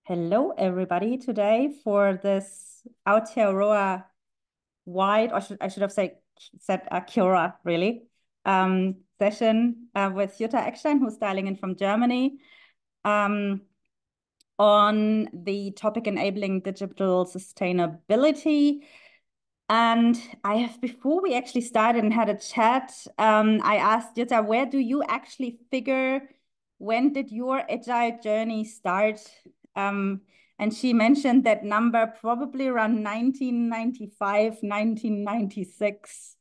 Hello, everybody. Today for this Aotearoa wide, or I should have said Kiora, really, session with Jutta Eckstein, who's dialing in from Germany, um, on the topic enabling digital sustainability. And before we actually started and had a chat, I asked Jutta, where do you actually figure, when did your agile journey start? And she mentioned that number probably around 1995, 1996.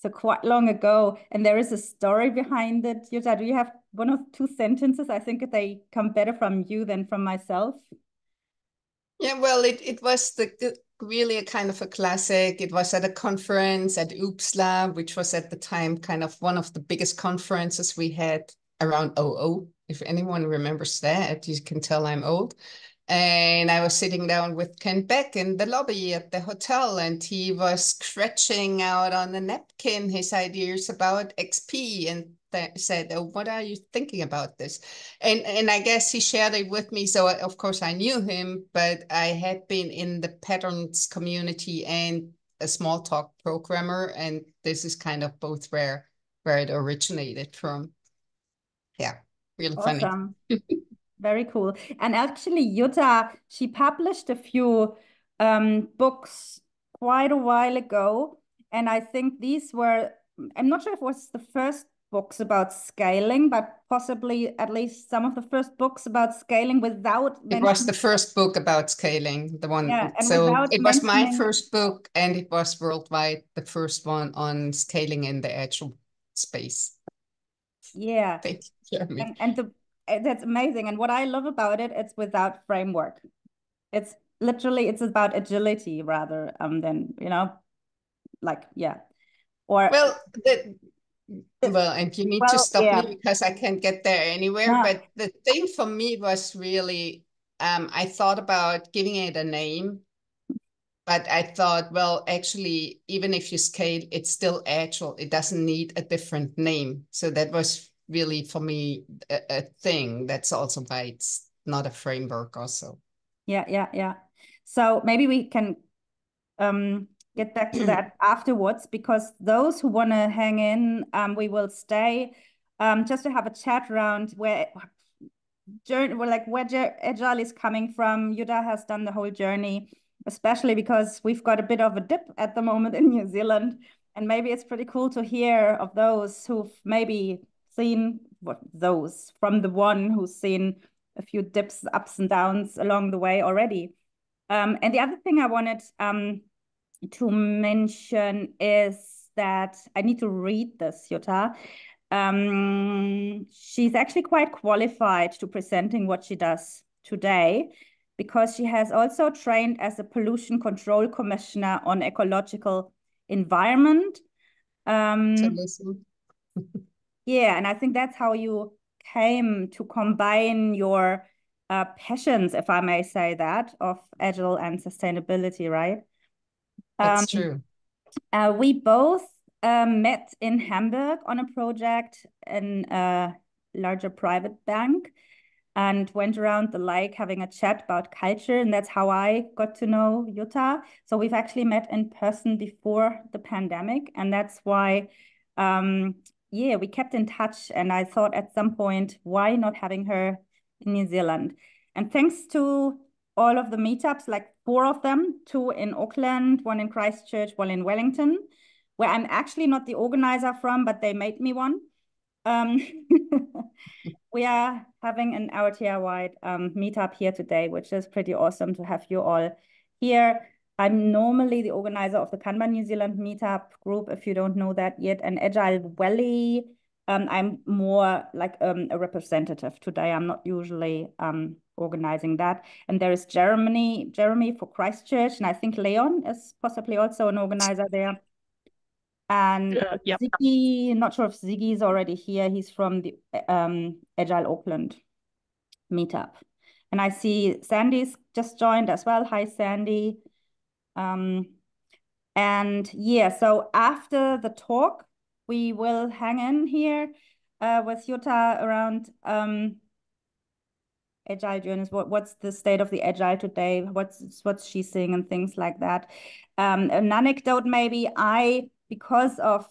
So quite long ago. And there is a story behind it. Jutta, do you have one or two sentences? I think they come better from you than from myself. Yeah, well, it was really a kind of a classic. It was at a conference at UPSLA, which was at the time kind of one of the biggest conferences we had around '00. If anyone remembers that, you can tell I'm old. And I was sitting down with Ken Beck in the lobby at the hotel, and he was scratching out on the napkin his ideas about XP and said, "Oh, what are you thinking about this?" And I guess he shared it with me. So of course I knew him, but I had been in the patterns community and a small talk programmer, and this is kind of both where it originated from. Yeah, really funny. Awesome. Very cool. And actually, Jutta, she published a few books quite a while ago. And I think these were, I'm not sure if it was the first books about scaling, but possibly at least some of the first books about scaling without It was mentioning, the first book about scaling, the yeah, one. and So without it was my mentioning, first book, and it was worldwide the first one on scaling in the agile space. yeah, Thank you, Jeremy. that's amazing. And what I love about it, it's without framework. It's literally, it's about agility rather than, like, yeah. Or Well, and you need to well, stop me yeah, because I can't get there anywhere. no, But the thing for me was really, I thought about giving it a name, but I thought, well, actually, even if you scale, it's still agile. It doesn't need a different name. So that was really for me a thing. That's also why it's not a framework also. yeah. So maybe we can get back to that afterwards, because those who want to hang in, we will stay just to have a chat around where journey, where Agile is coming from. Jutta has done the whole journey, especially because we've got a bit of a dip at the moment in New Zealand. And maybe it's pretty cool to hear of those who've maybe seen those from the one who's seen a few dips, ups and downs along the way already. And the other thing I wanted to mention is that I need to read this, Jutta. She's actually quite qualified to presenting what she does today, because she has also trained as a pollution control commissioner on ecological environment. So Um, listen. yeah, and I think that's how you came to combine your passions, if I may say that, of agile and sustainability, right? That's Um, true. we both met in Hamburg on a project in a larger private bank, and went around the lake having a chat about culture. And that's how I got to know Jutta. So we've actually met in person before the pandemic. And that's why, yeah, we kept in touch. And I thought at some point, why not having her in New Zealand? And thanks to all of the meetups, like 4 of them, 2 in Auckland, 1 in Christchurch, 1 in Wellington, where I'm actually not the organizer from, but they made me one. Um, we are having an Aotea-wide meetup here today, which is pretty awesome to have you all here. I'm normally the organizer of the Kanban New Zealand meetup group, if you don't know that yet, and Agile Valley. I'm more like a representative today. I'm not usually organizing that. And there is Jeremy for Christchurch, and I think Leon is possibly also an organizer there. And Yeah. Ziggy, not sure if Ziggy is already here. He's from the Agile Auckland meetup. And I see Sandy's just joined as well. Hi, Sandy. And yeah, so after the talk, we will hang in here with Jutta around Agile journeys, what's the state of the Agile today, what's she seeing and things like that. An anecdote maybe, because of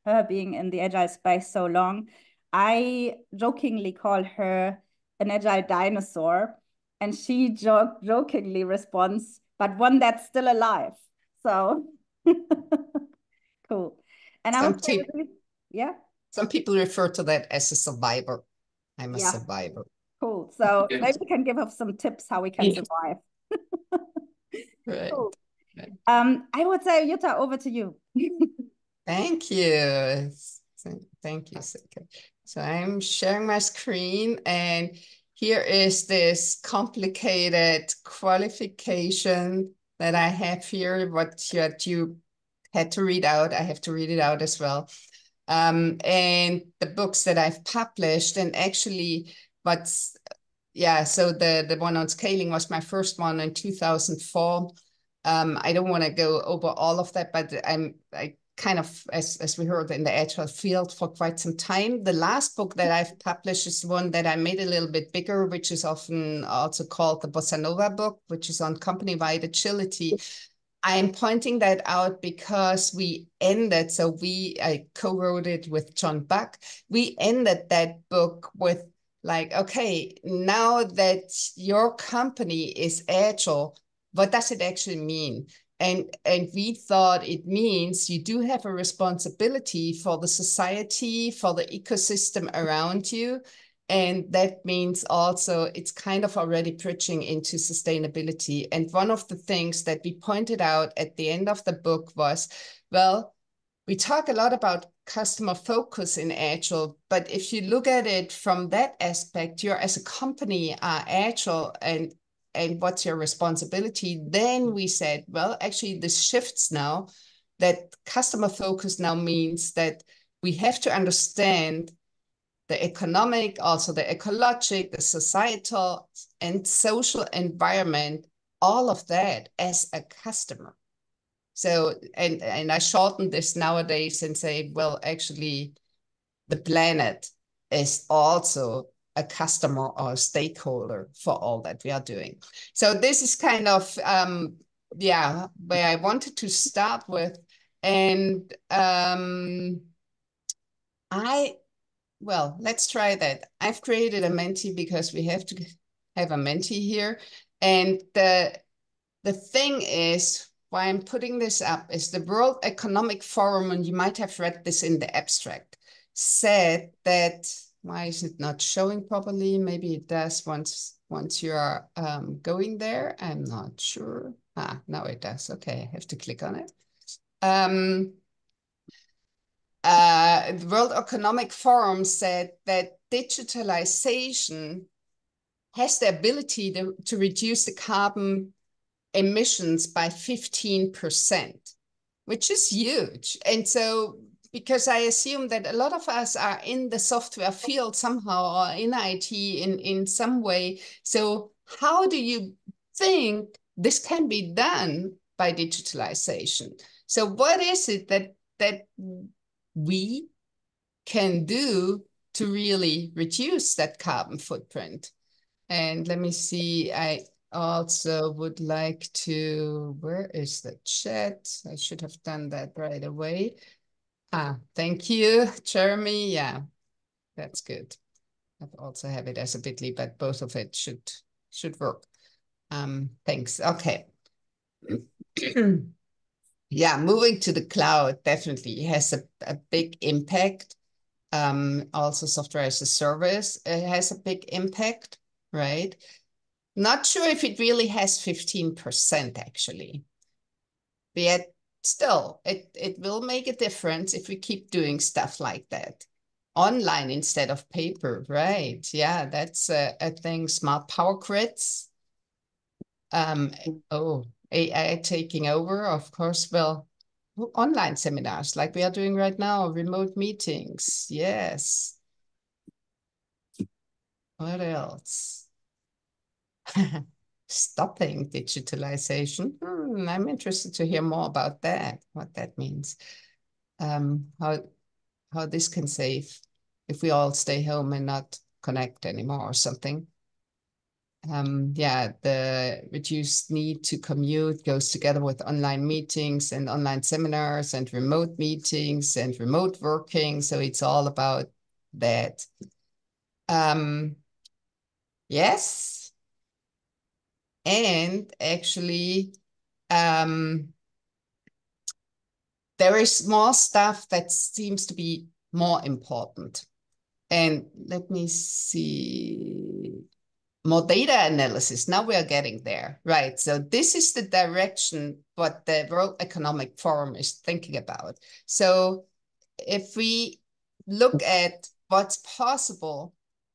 her being in the Agile space so long, I jokingly call her an Agile dinosaur, and she jokingly responds, but one that's still alive. So cool. And I would say, yeah. Some people refer to that as a survivor. I'm a Yeah. survivor. Cool. So maybe we can give us some tips how we can survive. Right. Cool. I would say, Jutta, over to you. Thank you. Thank you, Silke. So I'm sharing my screen, and here is this complicated qualification that I have here, what you had to read out. I have to read it out as well. And the books that I've published, and actually so the one on scaling was my first one in 2004. I don't want to go over all of that, but I kind of, as we heard, in the Agile field for quite some time. The last book that I've published is one that I made a little bit bigger, which is often also called the Bossa Nova book, which is on company-wide agility. I'm pointing that out because I co-wrote it with John Buck. We ended that book with like, okay, now that your company is agile, what does it actually mean? And we thought it means you do have a responsibility for the society, for the ecosystem around you. And that means also it's kind of already bridging into sustainability. And one of the things that we pointed out at the end of the book was, well, we talk a lot about customer focus in Agile, but if you look at it from that aspect, you're as a company are Agile and what's your responsibility? Then we said, well, actually this shifts now, that customer focus now means that we have to understand the economic, also the ecologic, the societal and social environment, all of that as a customer. So, and I shorten this nowadays and say, well, actually, the planet is also a customer or a stakeholder for all that we are doing. So this is kind of, where I wanted to start with. And well, let's try that. I've created a Menti because we have to have a Menti here. And the thing is, why I'm putting this up is the World Economic Forum, and you might have read this in the abstract, said that, why is it not showing properly? Maybe it does once you are going there. I'm not sure. Now it does. Okay, I have to click on it. The World Economic Forum said that digitalization has the ability to reduce the carbon emissions by 15%, which is huge. And so, because I assume that a lot of us are in the software field somehow, or in IT in some way. So how do you think this can be done by digitalization? So what is it that we can do to really reduce that carbon footprint? And let me see, I also would like to, where is the chat? I should have done that right away. Thank you, Jeremy. Yeah, that's good. I also have it as a bit.ly, but both of it should work. Thanks. Okay. Yeah, moving to the cloud definitely has a big impact. Also software as a service has a big impact, right? Not sure if it really has 15% actually. But yet still, it will make a difference if we keep doing stuff like that. Online instead of paper, right? Yeah, that's a thing. Smart power grids. AI taking over, of course. Well, online seminars like we are doing right now, remote meetings. Yes. What else? Stopping digitalization. I'm interested to hear more about that, what that means. How this can save if we all stay home and not connect anymore or something. the reduced need to commute goes together with online meetings and online seminars and remote meetings and remote working. So it's all about that. Yes. And actually, there is more stuff that seems to be more important. And let me see. More data analysis. Now we are getting there, right? So this is the direction what the World Economic Forum is thinking about. So if we look at what's possible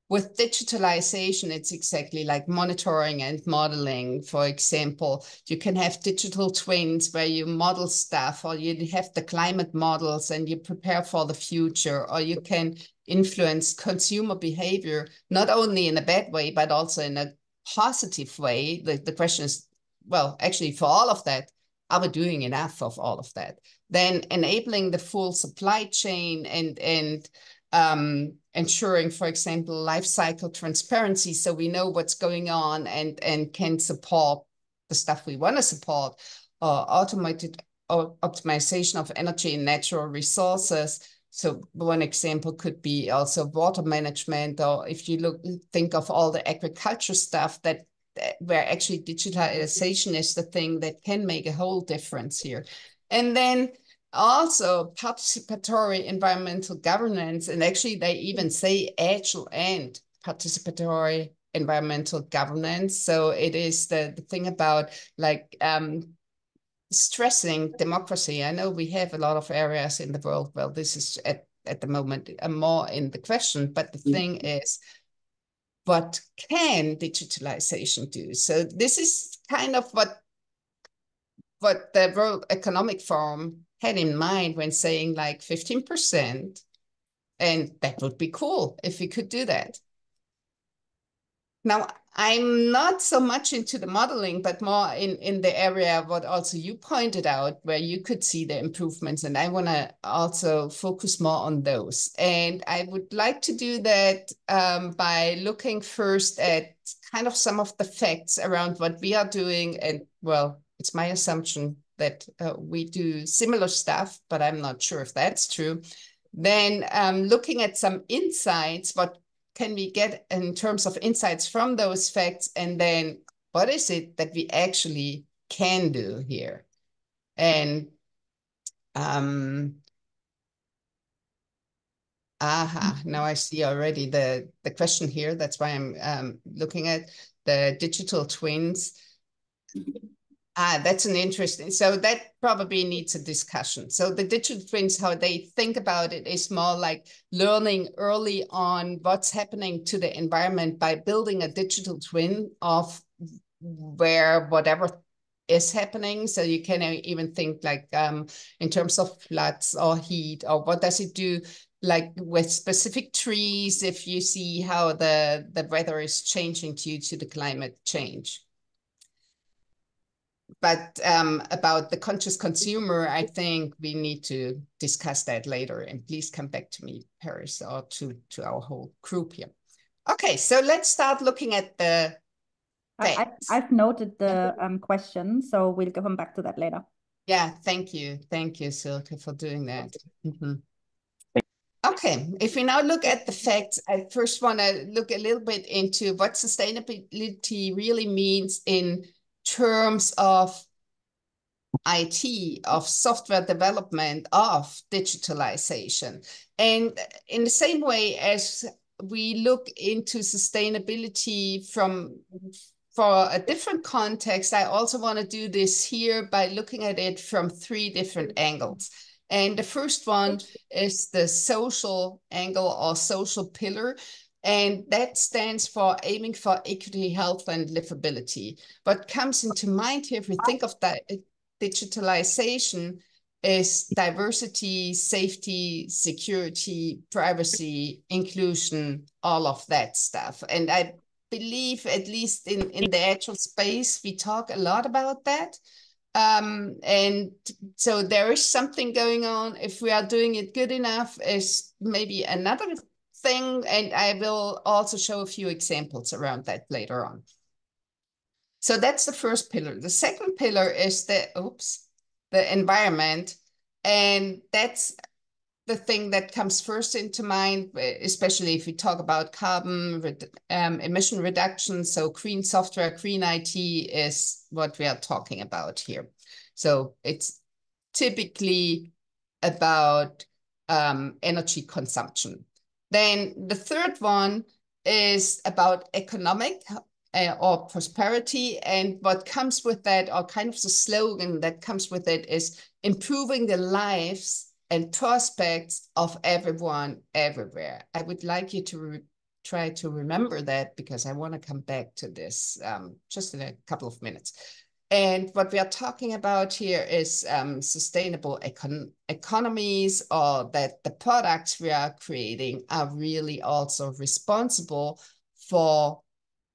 with digitalization, it's exactly like monitoring and modeling. For example, you can have digital twins where you model stuff, or you have the climate models and you prepare for the future, or you can influence consumer behavior, not only in a bad way, but also in a positive way. The question is, well, actually for all of that, are we doing enough of all of that? Then enabling the full supply chain and ensuring, for example, life cycle transparency, so we know what's going on and can support the stuff we want to support, automated or optimization of energy and natural resources. So one example could be also water management, or if you think of all the agriculture stuff that where actually digitalization is the thing that can make a whole difference here. And then also participatory environmental governance, and actually they even say agile and participatory environmental governance. So it is the thing about like stressing democracy. I know we have a lot of areas in the world where this is at the moment more in the question, but the thing is, what can digitalization do? So this is kind of what the World Economic Forum had in mind when saying like 15%, and that would be cool if we could do that. Now, I'm not so much into the modeling, but more in the area of what also you pointed out, where you could see the improvements. And I want to also focus more on those. And I would like to do that by looking first at kind of some of the facts around what we are doing. And well, it's my assumption that we do similar stuff, but I'm not sure if that's true. Then looking at some insights, what can we get in terms of insights from those facts? And then what is it that we actually can do here? And now I see already the question here. That's why I'm looking at the digital twins. That's an interesting, so that probably needs a discussion. So the digital twins, how they think about it is more like learning early on what's happening to the environment by building a digital twin of where whatever is happening. So you can even think like in terms of floods or heat, or what does it do like with specific trees if you see how the weather is changing due to the climate change. But about the conscious consumer, I think we need to discuss that later. And please come back to me, Paris, or to our whole group here. Okay, so let's start looking at the facts. I've noted the question, so we'll come back to that later. Yeah, thank you. Thank you, Silke, for doing that. Okay, if we now look at the facts, I first want to look a little bit into what sustainability really means in terms of IT, of software development, of digitalization. And in the same way as we look into sustainability for a different context, I also want to do this here by looking at it from 3 different angles. And the first one is the social angle or social pillar. And that stands for aiming for equity, health, and livability. What comes into mind here, if we think of that, digitalization is diversity, safety, security, privacy, inclusion, all of that stuff. And I believe, at least in the Agile space, we talk a lot about that. And so there is something going on. If we are doing it good enough is maybe another thing. And I will also show a few examples around that later on. So that's the first pillar. The second pillar is the environment. And that's the thing that comes first into mind, especially if we talk about carbon emission reduction. So green software, green IT is what we are talking about here. So it's typically about energy consumption. Then the third one is about economic or prosperity. And what comes with that, or kind of the slogan that comes with it, is improving the lives and prospects of everyone everywhere. I would like you to try to remember that, because I want to come back to this just in a couple of minutes. And what we are talking about here is sustainable economies, or that the products we are creating are really also responsible for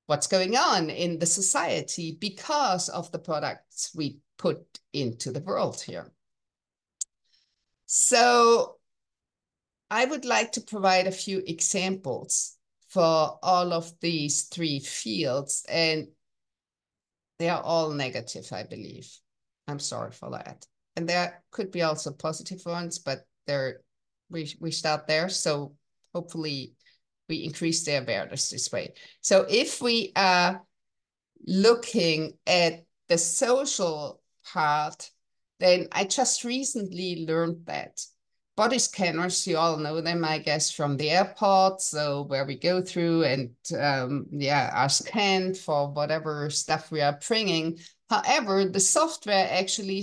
what's going on in the society because of the products we put into the world here. So I would like to provide a few examples for all of these three fields, and they are all negative, I believe. I'm sorry for that. And there could be also positive ones, but we start there. So hopefully we increase the awareness this way. So if we are looking at the social part, then I just recently learned that body scanners, you all know them, I guess, from the airport. So where we go through and are scanned for whatever stuff we are bringing. However, the software actually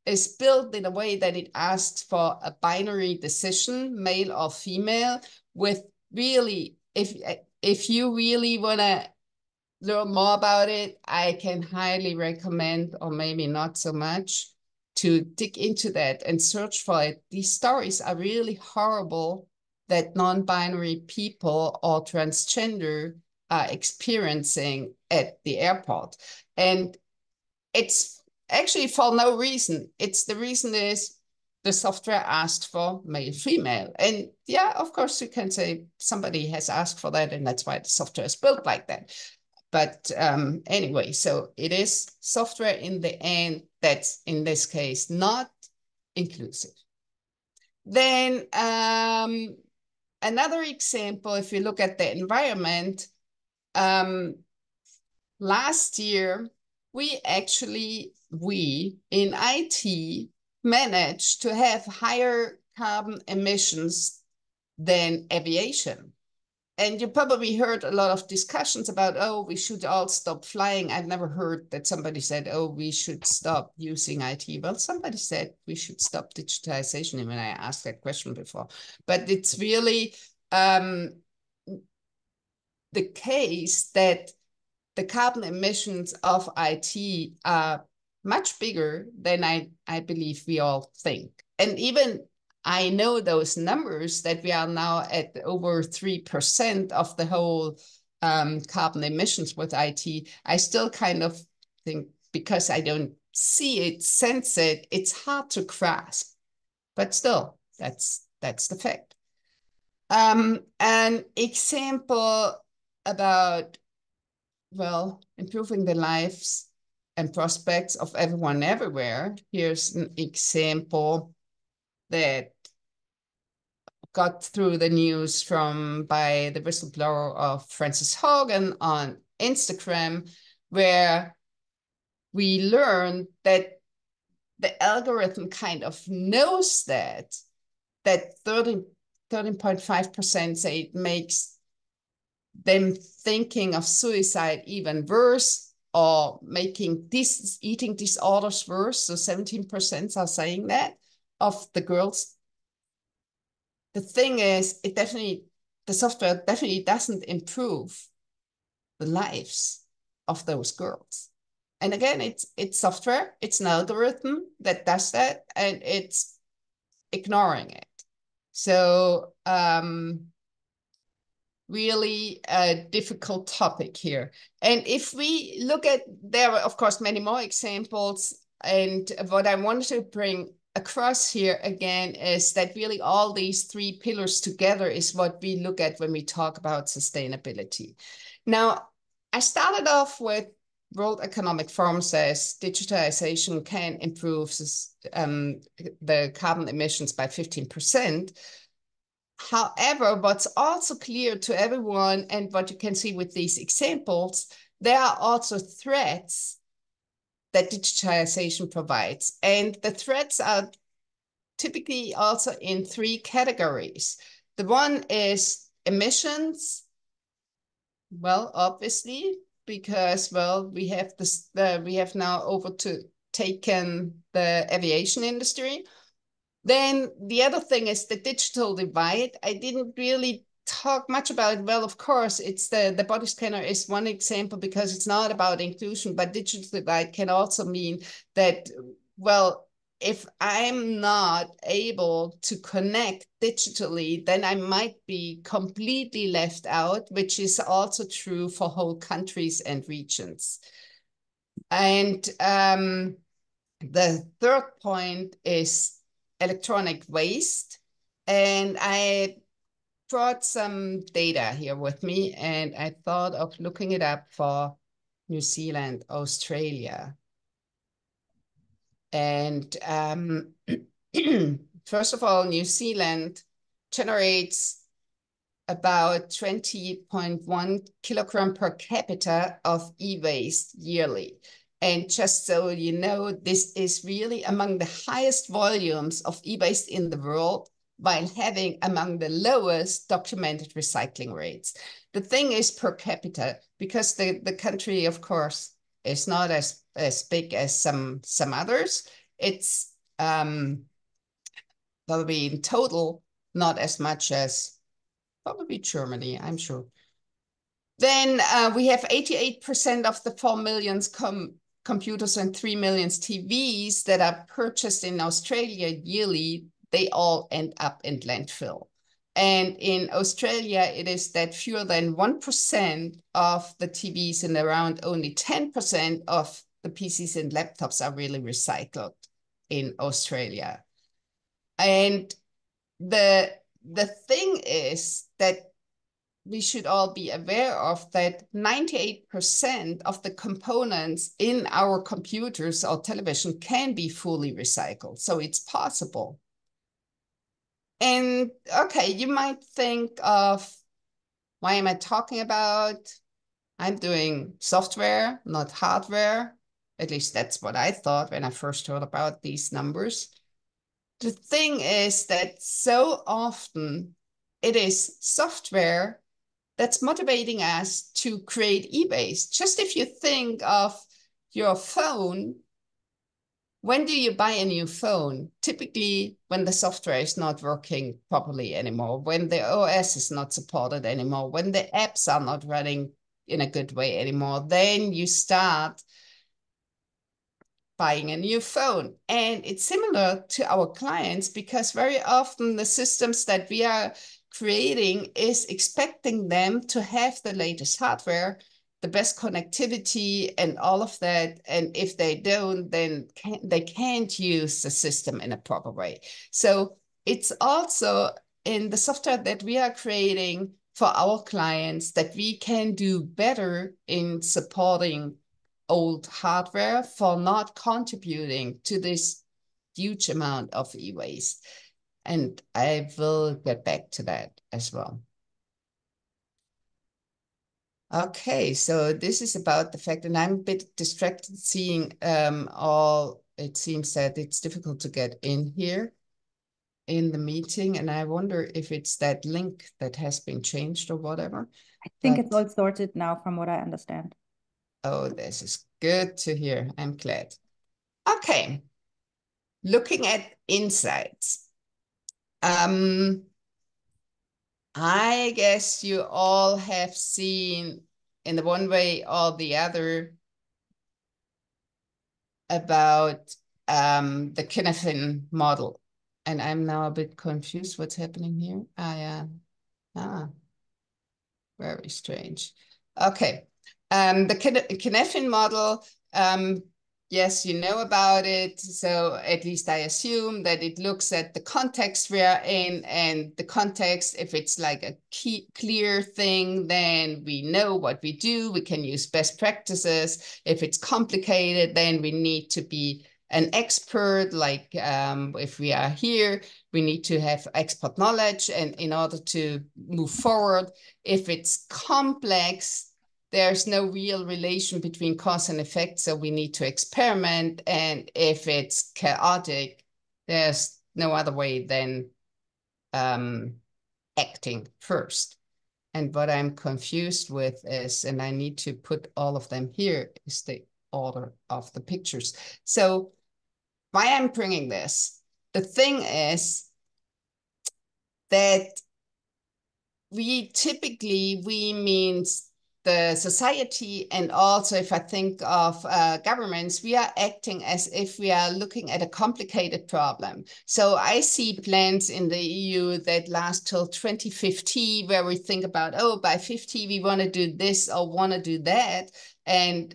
is built in a way that it asks for a binary decision, male or female, with really, if you really want to learn more about it, I can highly recommend, or maybe not so much, to dig into that and search for it. These stories are really horrible that non-binary people or transgender are experiencing at the airport. And it's actually for no reason. The reason is the software asked for male, female. And yeah, of course, you can say somebody has asked for that, and that's why the software is built like that. But anyway, so it is software in the end that's, in this case, not inclusive. Then another example, if you look at the environment, last year, we in IT managed to have higher carbon emissions than aviation. And you probably heard a lot of discussions about, oh, we should all stop flying. I've never heard that somebody said, oh, we should stop using IT. Well, somebody said we should stop digitalization, even I asked that question before. But it's really the case that the carbon emissions of IT are much bigger than I believe we all think. And even I know those numbers, that we are now at over 3% of the whole carbon emissions with IT. I still kind of think, because I don't see it, sense it, it's hard to grasp. But still, that's the fact. An example about, well, improving the lives and prospects of everyone everywhere. Here's an example that got through the news by the whistleblower of Frances Hogan on Instagram, where we learned that the algorithm kind of knows that 13.5% say it makes them thinking of suicide even worse, or making eating disorders worse. So 17% are saying that of the girls. The thing is, the software definitely doesn't improve the lives of those girls. And again, it's software, it's an algorithm that does that, and it's ignoring it. So really a difficult topic here. And if we look at, there are of course many more examples, and what I wanted to bring across here again is that really all these three pillars together is what we look at when we talk about sustainability. Now, I started off with World Economic Forum says digitalization can improve the carbon emissions by 15%. However, what's also clear to everyone, and what you can see with these examples, there are also threats that digitalization provides. And the threats are typically also in three categories. The one is emissions. Well, obviously, because, well, we have this, we have now overtaken the aviation industry. Then the other thing is the digital divide. I didn't really talk much about it. Well, of course, it's the body scanner is one example because it's not about inclusion, but digital divide can also mean that, well, if I'm not able to connect digitally, then I might be completely left out, which is also true for whole countries and regions. And the third point is electronic waste. And I brought some data here with me, and I thought of looking it up for New Zealand, Australia. And first of all, New Zealand generates about 20.1 kilogram per capita of e-waste yearly. And just so you know, this is really among the highest volumes of e-waste in the world, while having among the lowest documented recycling rates. The thing is per capita, because the country, of course, is not as big as some others. It's probably in total not as much as probably Germany, I'm sure. Then we have 88% of the 4 million computers and 3 million TVs that are purchased in Australia yearly. They all end up in landfill. And in Australia, it is that fewer than 1% of the TVs and around only 10% of the PCs and laptops are really recycled in Australia. And the thing is that we should all be aware of that 98% of the components in our computers or television can be fully recycled. So it's possible. And okay, you might think of, why am I talking about? I'm doing software, not hardware. At least that's what I thought when I first heard about these numbers. The thing is that so often it is software that's motivating us to create e-waste. Just if you think of your phone, when do you buy a new phone? Typically when the software is not working properly anymore, when the OS is not supported anymore, when the apps are not running in a good way anymore, then you start buying a new phone. And it's similar to our clients because very often the systems that we are creating is expecting them to have the latest hardware, the best connectivity and all of that. And if they don't, then they can't use the system in a proper way. So it's also in the software that we are creating for our clients that we can do better in supporting old hardware for not contributing to this huge amount of e-waste. And I will get back to that as well. Okay, so this is about the fact, and I'm a bit distracted seeing it seems that it's difficult to get in here in the meeting, and I wonder if it's that link that has been changed or whatever. I think it's all sorted now from what I understand. Oh, this is good to hear. I'm glad. Okay, looking at insights. I guess you all have seen in the one way or the other about the Kinefin model. And I'm now a bit confused what's happening here. Very strange. Okay. The Kinefin model yes, you know about it. So at least I assume that it looks at the context we are in, and the context, if it's like a clear thing, then we know what we do. We can use best practices. If it's complicated, then we need to be an expert. Like if we are here, we need to have expert knowledge and in order to move forward. If it's complex, there's no real relation between cause and effect, so we need to experiment. And if it's chaotic, there's no other way than acting first. And what I'm confused with is, and I need to put all of them here, is the order of the pictures. So why I'm bringing this, the thing is that we means the society, and also if I think of governments, we are acting as if we are looking at a complicated problem. So I see plans in the EU that last till 2050, where we think about, oh, by 50 we want to do this or want to do that, and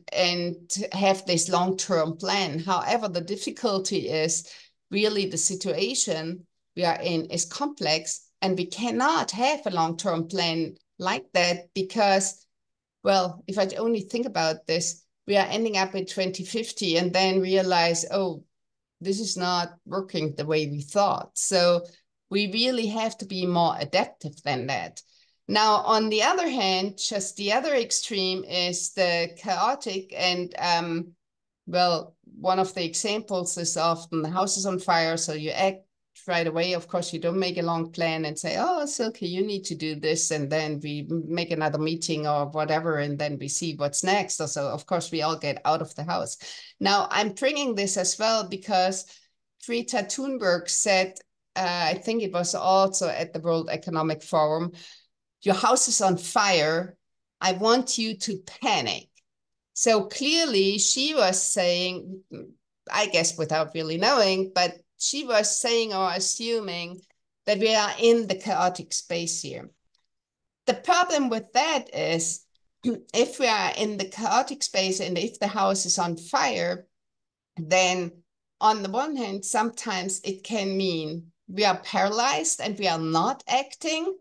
have this long-term plan. However, the difficulty is really the situation we are in is complex, and we cannot have a long-term plan like that because, well, if I only think about this, we are ending up in 2050 and then realize, oh, this is not working the way we thought. So we really have to be more adaptive than that. Now, on the other hand, just the other extreme is the chaotic. And well, one of the examples is often the house is on fire, so you act right away. Of course, you don't make a long plan and say, oh, Silke, you need to do this. And then we make another meeting or whatever, and then we see what's next. So, of course, we all get out of the house. Now, I'm bringing this as well because Greta Thunberg said, I think it was also at the World Economic Forum, your house is on fire. I want you to panic. So clearly she was saying, I guess without really knowing, but she was saying or assuming that we are in the chaotic space here. The problem with that is if we are in the chaotic space and if the house is on fire, then on the one hand, sometimes it can mean we are paralyzed and we are not acting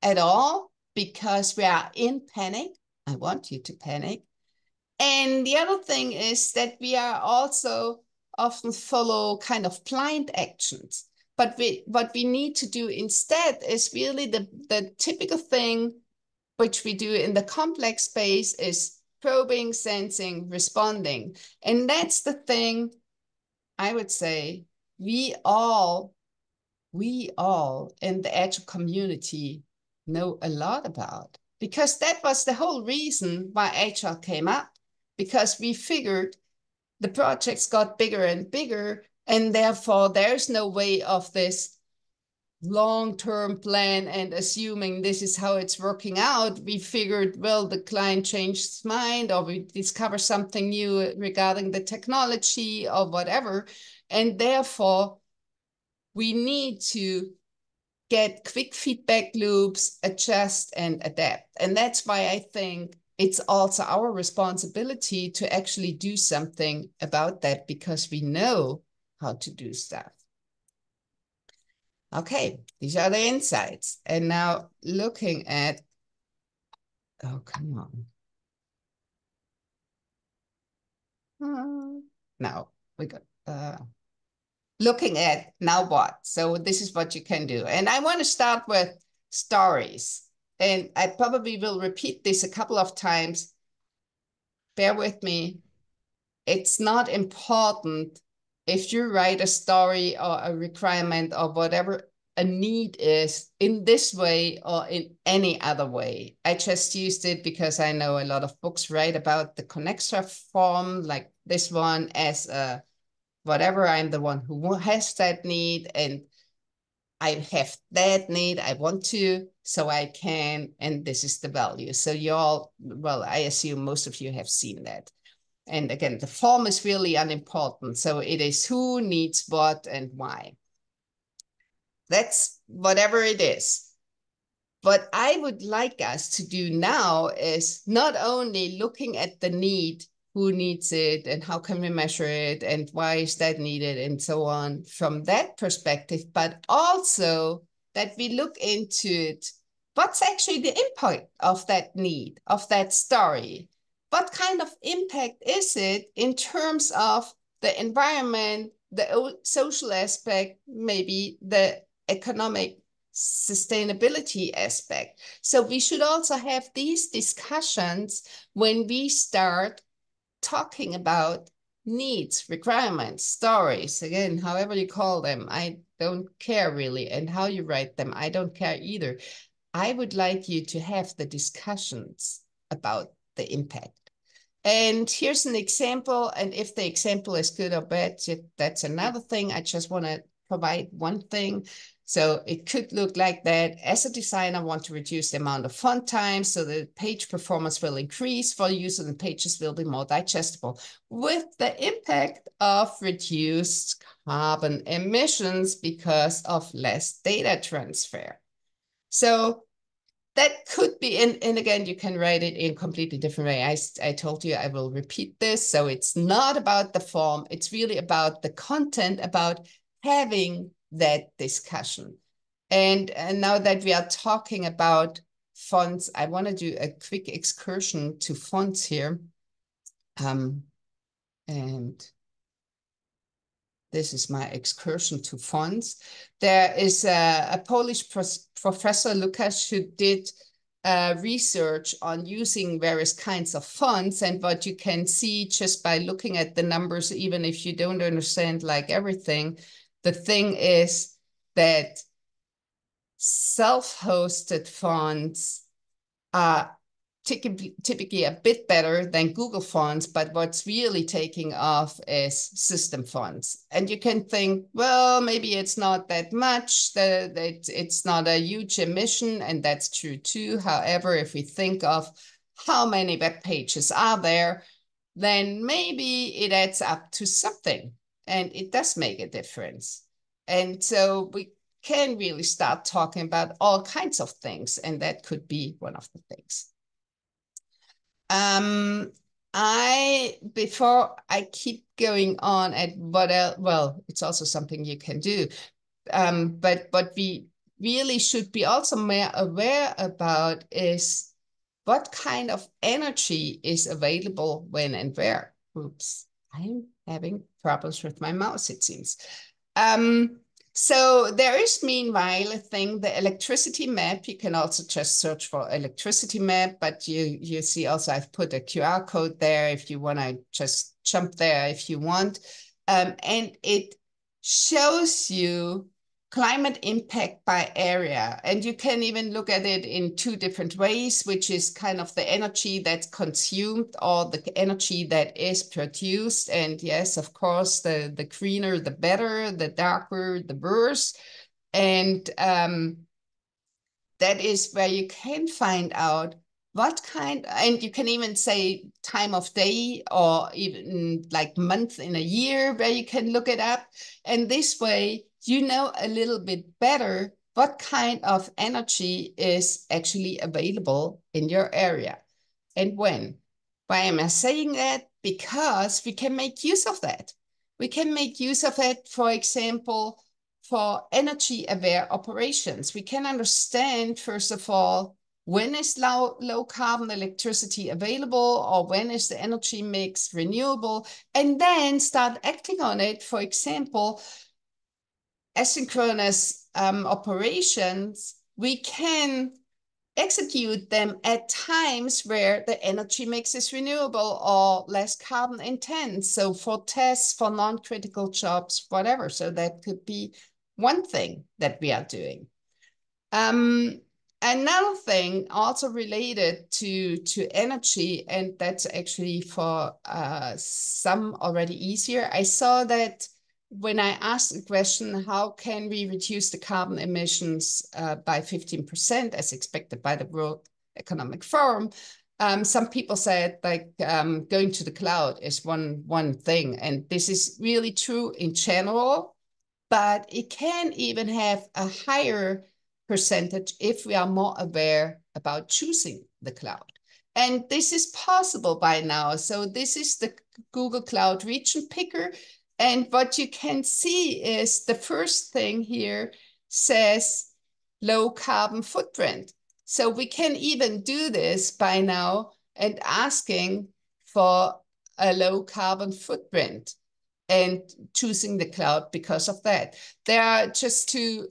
at all because we are in panic. I want you to panic. And the other thing is that we are also often follow kind of blind actions. But what we need to do instead is really the typical thing which we do in the complex space is probing, sensing, responding. And that's the thing I would say we all in the Agile community know a lot about, because that was the whole reason why Agile came up, because we figured the projects got bigger and bigger, and therefore there's no way of this long-term plan and assuming this is how it's working out. We figured, well, the client changed his mind, or we discover something new regarding the technology or whatever, and therefore we need to get quick feedback loops, adjust and adapt. And that's why I think it's also our responsibility to actually do something about that, because we know how to do stuff. Okay, these are the insights. And now looking at, oh, come on. No, we got, looking at now what? So this is what you can do. And I want to start with stories. And I probably will repeat this a couple of times. Bear with me. It's not important if you write a story or a requirement or whatever a need is in this way or in any other way. I just used it because I know a lot of books write about the Connextra form, like this one, as a whatever. I'm the one who has that need, and I have that need, I want to, so I can, and this is the value. So you all, well, I assume most of you have seen that. And again, the form is really unimportant. So it is who needs what and why. That's whatever it is. What I would like us to do now is not only looking at the need, who needs it and how can we measure it and why is that needed and so on from that perspective, but also that we look into it. What's actually the impact of that need, of that story? What kind of impact is it in terms of the environment, the social aspect, maybe the economic sustainability aspect? So we should also have these discussions when we start talking about needs, requirements, stories, again, however you call them, I don't care really. And how you write them, I don't care either. I would like you to have the discussions about the impact. And here's an example. And if the example is good or bad, that's another thing. I just want to provide one thing. So it could look like that. As a designer, I want to reduce the amount of font time so the page performance will increase for user and pages will be more digestible with the impact of reduced carbon emissions because of less data transfer. So that could be, and again, you can write it in a completely different way. I told you I will repeat this. So it's not about the form. It's really about the content, about having that discussion. And now that we are talking about fonts, I want to do a quick excursion to fonts here. And this is my excursion to fonts. There is a Polish professor, Lukasz, who did research on using various kinds of fonts. And what you can see just by looking at the numbers, even if you don't understand like everything, the thing is that self-hosted fonts are typically a bit better than Google fonts, but what's really taking off is system fonts. And you can think, well, maybe it's not that much, that it's not a huge emission, and that's true too. However, if we think of how many web pages are there, then maybe it adds up to something, and it does make a difference. And so we can really start talking about all kinds of things, and that could be one of the things. Before I keep going on at what else, well, it's also something you can do. But what we really should be also more aware about is what kind of energy is available when and where. Oops, I'm having problems with my mouse, it seems. So there is meanwhile a thing, the electricity map. You can also just search for electricity map, but you see also I've put a QR code there if you want to just jump there if you want. And it shows you climate impact by area. And you can even look at it in two different ways, which is kind of the energy that's consumed or the energy that is produced. And yes, of course, the greener, the better, the darker, the worse. And that is where you can find out what kind, and you can even say time of day or even like month in a year where you can look it up. And this way, you know a little bit better what kind of energy is actually available in your area and when. Why am I saying that? Because we can make use of that. We can make use of it, for example, for energy-aware operations. We can understand, first of all, when is low carbon electricity available or when is the energy mix renewable, and then start acting on it. For example, asynchronous operations, we can execute them at times where the energy mix is renewable or less carbon intense. So for tests, for non-critical jobs, whatever. So that could be one thing that we are doing. Another thing also related to energy, and that's actually for some already easier. I saw that when I asked the question, how can we reduce the carbon emissions by 15% as expected by the World Economic Forum, some people said like going to the cloud is one thing. And this is really true in general, but it can even have a higher percentage if we are more aware about choosing the cloud. And this is possible by now. So this is the Google Cloud Region Picker. And what you can see is the first thing here says low carbon footprint. So we can even do this by now and asking for a low carbon footprint and choosing the cloud because of that. There are, just to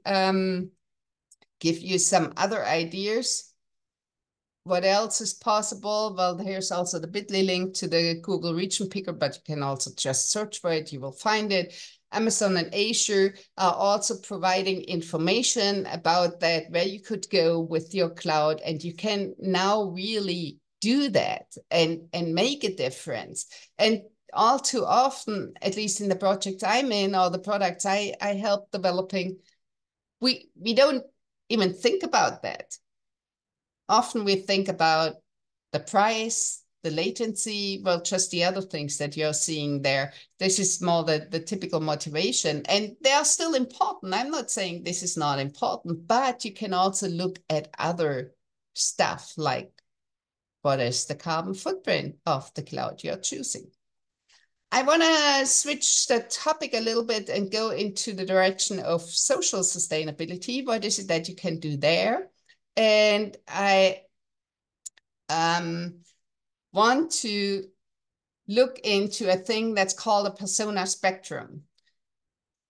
give you some other ideas, what else is possible? Well, here's also the bit.ly link to the Google Region Picker, but you can also just search for it. You will find it. Amazon and Azure are also providing information about that, where you could go with your cloud, and you can now really do that and make a difference. And all too often, at least in the project I'm in or the products I help developing, we don't even think about that. Often we think about the price, the latency, well, just the other things that you're seeing there. This is more the typical motivation, and they are still important. I'm not saying this is not important, but you can also look at other stuff like what is the carbon footprint of the cloud you're choosing. I want to switch the topic a little bit and go into the direction of social sustainability. What is it that you can do there? And I want to look into a thing that's called a persona spectrum.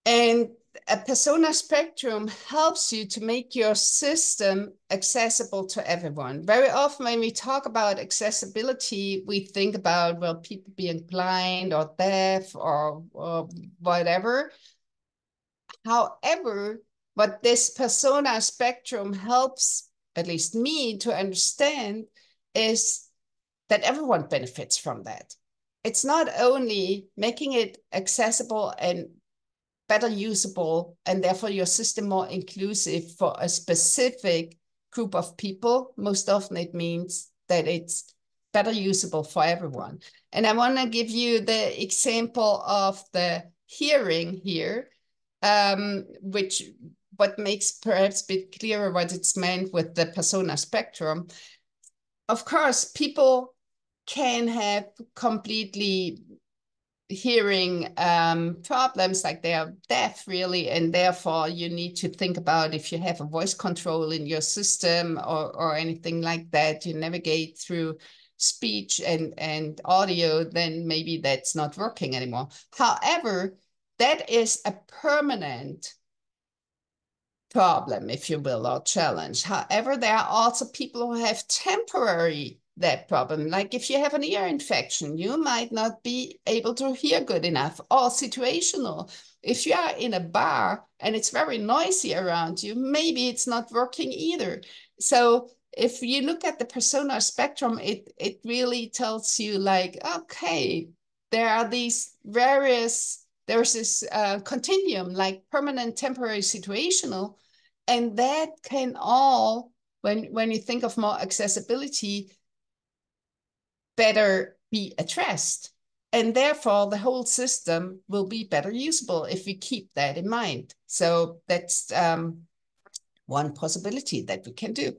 And a persona spectrum helps you to make your system accessible to everyone. Very often when we talk about accessibility, we think about, well, people being blind or deaf or whatever. However, what this persona spectrum helps, at least me, to understand is that everyone benefits from that. It's not only making it accessible and better usable, and therefore your system more inclusive for a specific group of people. Most often it means that it's better usable for everyone. And I want to give you the example of the hearing here, what makes perhaps a bit clearer what it's meant with the persona spectrum. Of course, people can have completely hearing problems, like they are deaf really, and therefore you need to think about if you have a voice control in your system or anything like that, you navigate through speech and audio, then maybe that's not working anymore. However, that is a permanent problem, if you will, or challenge. However, there are also people who have temporary that problem. Like if you have an ear infection, you might not be able to hear good enough, or situational. If you are in a bar and it's very noisy around you, maybe it's not working either. So if you look at the persona spectrum, it really tells you like, okay, there are these various, there's this continuum, like permanent, temporary, situational, and that can all, when you think of more accessibility, better be addressed. And therefore, the whole system will be better usable if we keep that in mind. So that's one possibility that we can do.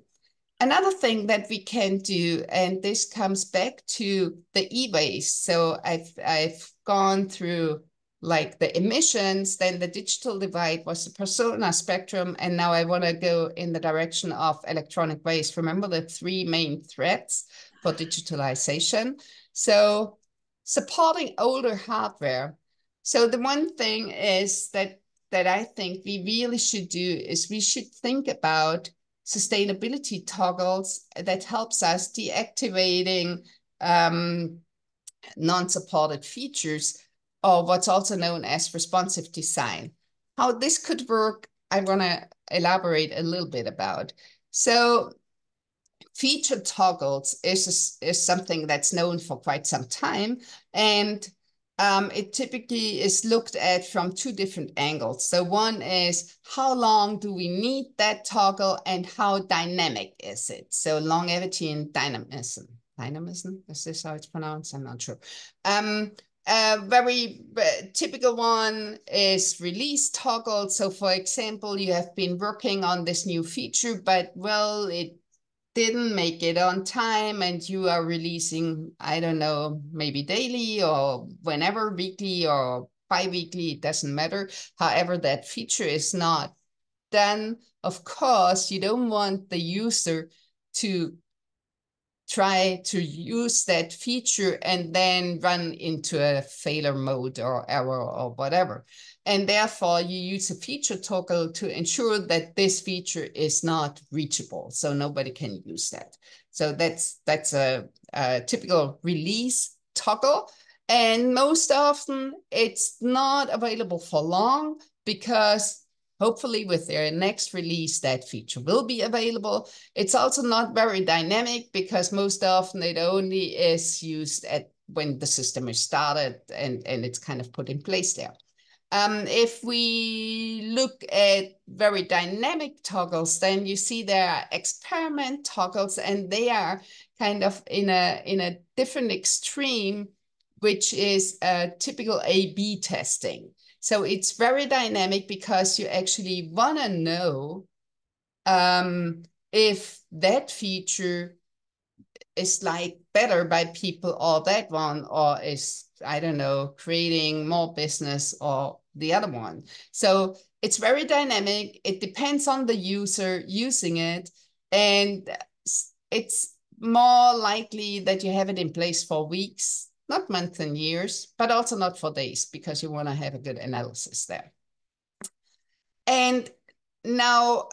Another thing that we can do, and this comes back to the e-waste. So I've gone through like the emissions, then the digital divide was the persona spectrum, and now I want to go in the direction of electronic waste. Remember the three main threats for digitalization? So supporting older hardware. So the one thing is that I think we really should do is we should think about sustainability toggles that helps us deactivating non-supported features, or what's also known as responsive design. How this could work, I want to elaborate a little bit about. So feature toggles is something that's known for quite some time, and it typically is looked at from two different angles. So one is, how long do we need that toggle and how dynamic is it? So longevity and dynamism. Dynamism, is this how it's pronounced? I'm not sure. A very typical one is release toggle. So for example, you have been working on this new feature, but well, it didn't make it on time and you are releasing, I don't know, maybe daily or whenever, weekly or bi-weekly, it doesn't matter. However, that feature is not done. Of course, you don't want the user to try to use that feature and then run into a failure mode or error or whatever. And therefore, you use a feature toggle to ensure that this feature is not reachable, so nobody can use that. So that's a typical release toggle. And most often, it's not available for long because hopefully with their next release, that feature will be available. It's also not very dynamic because most often it only is used at when the system is started and it's kind of put in place there. If we look at very dynamic toggles, then you see there are experiment toggles, and they are kind of in a different extreme, which is typical A/B testing. So it's very dynamic because you actually want to know if that feature is like better by people or that one, or is, I don't know, creating more business or the other one. So it's very dynamic. It depends on the user using it. And it's more likely that you have it in place for weeks, not months and years, but also not for days, because you want to have a good analysis there. And now,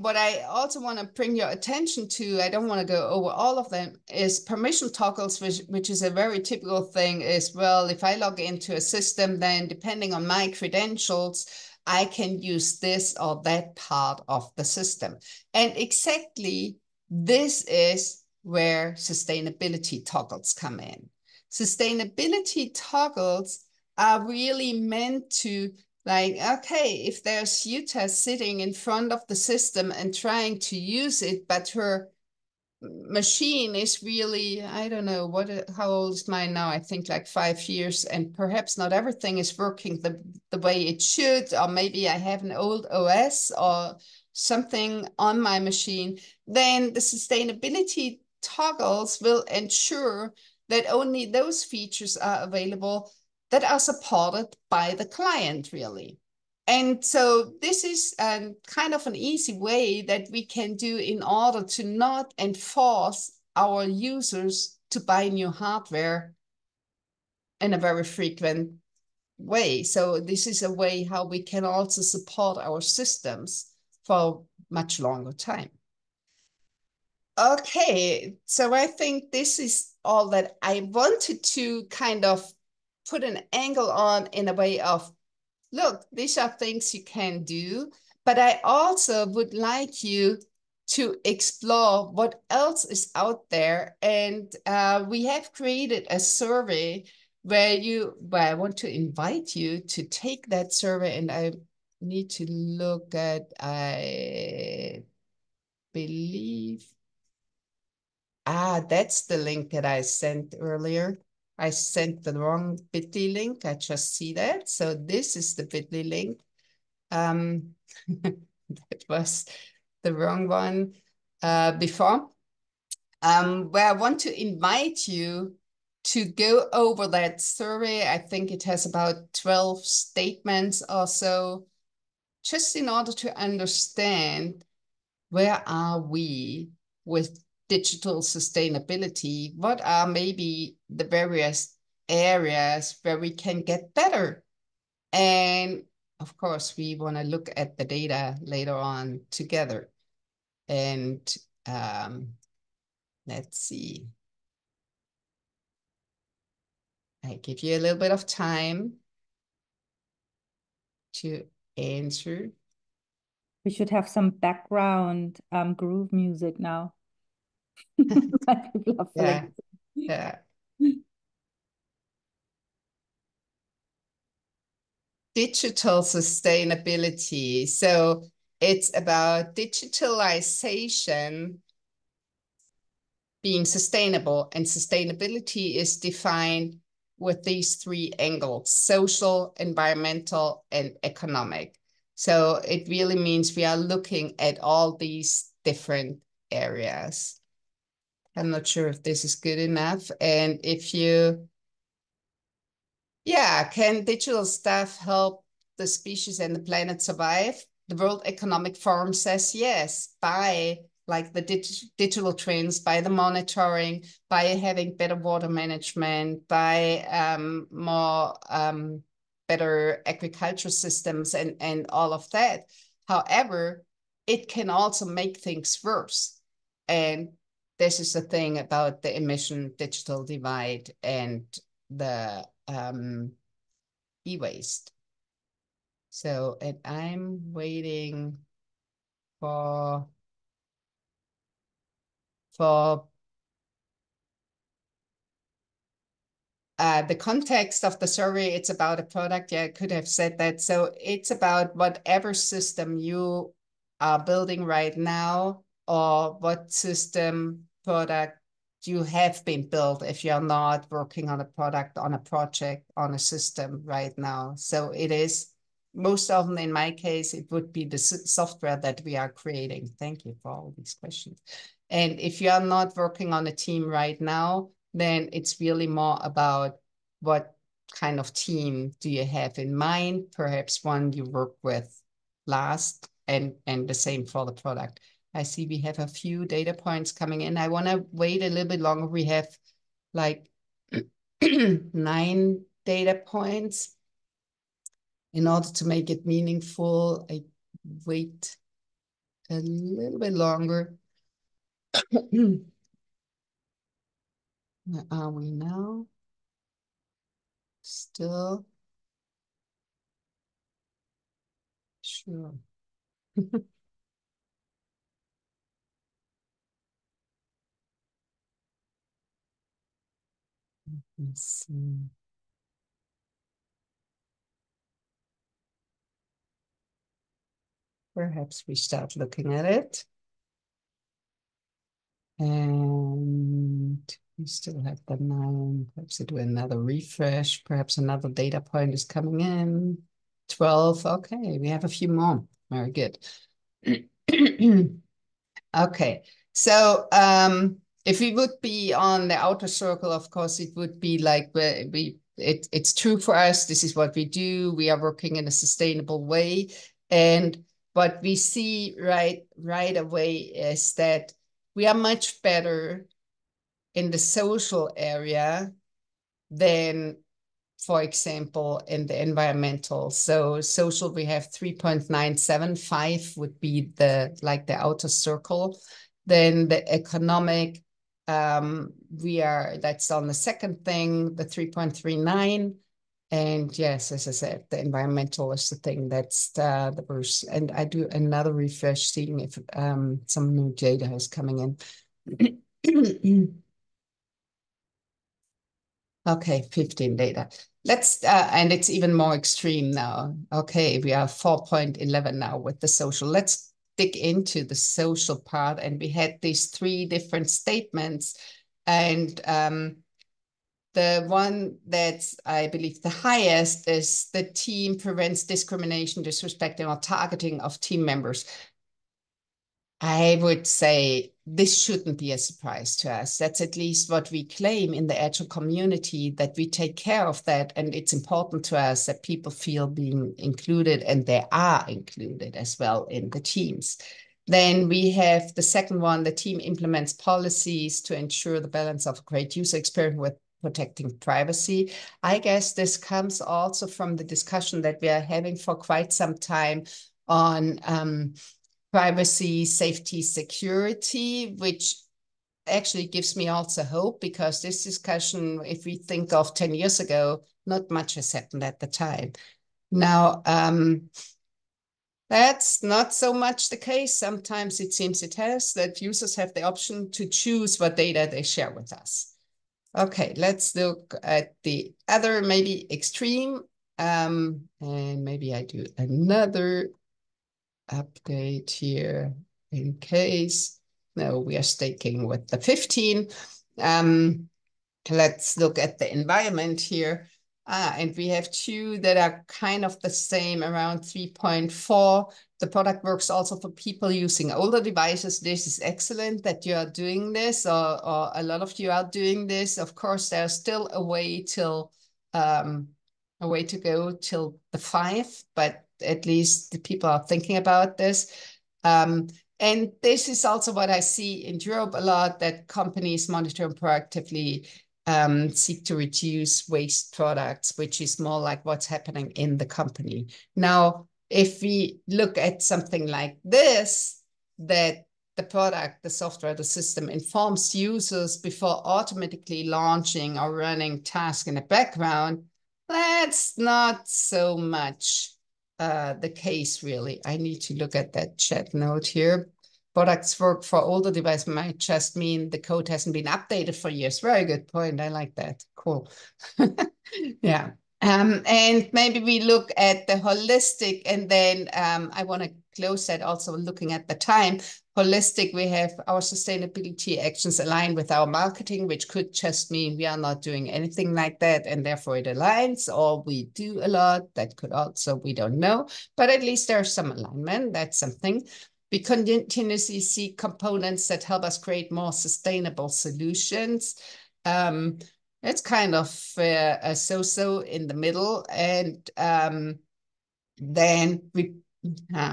what I also want to bring your attention to, I don't want to go over all of them, is permission toggles, which is a very typical thing is, well, if I log into a system, then depending on my credentials, I can use this or that part of the system. And exactly this is where sustainability toggles come in. Sustainability toggles are really meant to, like, okay, if there's Jutta sitting in front of the system and trying to use it, but her machine is really, I don't know, how old is mine now? I think like 5 years, and perhaps not everything is working the way it should, or maybe I have an old OS or something on my machine, then the sustainability toggles will ensure that only those features are available that are supported by the client, really. And so this is kind of an easy way that we can do in order to not enforce our users to buy new hardware in a very frequent way. So this is a way how we can also support our systems for much longer time. Okay, so I think this is all that I wanted to kind of put an angle on, in a way of, look, these are things you can do, but I also would like you to explore what else is out there. And we have created a survey where I want to invite you to take that survey, and I need to look at, I believe, that's the link that I sent earlier. I sent the wrong bit.ly link. I just see that. So this is the bit.ly link. That was the wrong one before. Where I want to invite you to go over that survey. I think it has about 12 statements or so, just in order to understand where are we with digital sustainability? What are maybe the various areas where we can get better? And of course, we want to look at the data later on together. And let's see. I give you a little bit of time to answer. We should have some background groove music now. People are Yeah, feeling. yeah. Digital sustainability. So it's about digitalization being sustainable, and sustainability is defined with these three angles: social, environmental, and economic. So it really means we are looking at all these different areas. I'm not sure if this is good enough. And if you, yeah, can digital stuff help the species and the planet survive? The World Economic Forum says yes, by like the digital twins, by the monitoring, by having better water management, by more better agriculture systems and all of that. However, it can also make things worse. And this is the thing about the emission digital divide and the e-waste. So, and I'm waiting for the context of the survey. It's about a product. Yeah, I could have said that. So it's about whatever system you are building right now, or what system product you have been built if you're not working on a product, on a project, on a system right now. So it is most often, in my case, it would be the software that we are creating. Thank you for all these questions. And if you are not working on a team right now, then it's really more about what kind of team do you have in mind, perhaps one you work with last, and the same for the product. I see we have a few data points coming in. I want to wait a little bit longer. We have like 9 data points. In order to make it meaningful, I wait a little bit longer. Where are we now? Still. Sure. Let's see. Perhaps we start looking at it. And we still have the 9. Perhaps I do another refresh. Perhaps another data point is coming in. 12. Okay, we have a few more. Very good. Okay, so if we would be on the outer circle, of course, it would be like it's true for us. This is what we do. We are working in a sustainable way, and what we see right away is that we are much better in the social area than, for example, in the environmental. So social, we have 3.975 would be the outer circle. Then the economic, that's on the second thing, the 3.39. And yes, as I said, the environmental is the thing that's the worst. And I do another refresh, seeing if some new data is coming in. Okay, 15 data. Let's, and it's even more extreme now. Okay, we are 4.11 now with the social. Let's dig into the social part. And we had these 3 different statements. And the one that's, I believe, the highest is the team prevents discrimination, disrespecting, or targeting of team members. I would say this shouldn't be a surprise to us. That's at least what we claim in the Agile community, that we take care of that. And it's important to us that people feel being included, and they are included as well in the teams. Then we have the second one: the team implements policies to ensure the balance of a great user experience with protecting privacy. I guess this comes also from the discussion that we are having for quite some time on privacy, safety, security, which actually gives me also hope, because this discussion, if we think of 10 years ago, not much has happened at the time. Now, that's not so much the case. Sometimes it seems it has, that users have the option to choose what data they share with us. Okay, let's look at the other, maybe extreme, and maybe I do another update here in case. No, we are sticking with the 15. Let's look at the environment here. And we have 2 that are kind of the same, around 3.4. the product works also for people using older devices. This is excellent that you are doing this, or a lot of you are doing this. Of course, there's still a way to go till the 5, but at least the people are thinking about this. And this is also what I see in Europe a lot, that companies monitor and proactively seek to reduce waste products, which is more like what's happening in the company. Now, if we look at something like this, that the product, the software, the system informs users before automatically launching or running tasks in the background, that's not so much the case, really. I need to look at that chat note here. Products work for older devices might just mean the code hasn't been updated for years. Very good point. I like that. Cool. Yeah. And maybe we look at the holistic, and then I want to close that also looking at the time. Holistic, we have our sustainability actions aligned with our marketing, which could just mean we are not doing anything like that, and therefore it aligns, or we do a lot. That could also, we don't know, but at least there's some alignment. That's something. We continuously see components that help us create more sustainable solutions. It's kind of a so-so in the middle. And then we,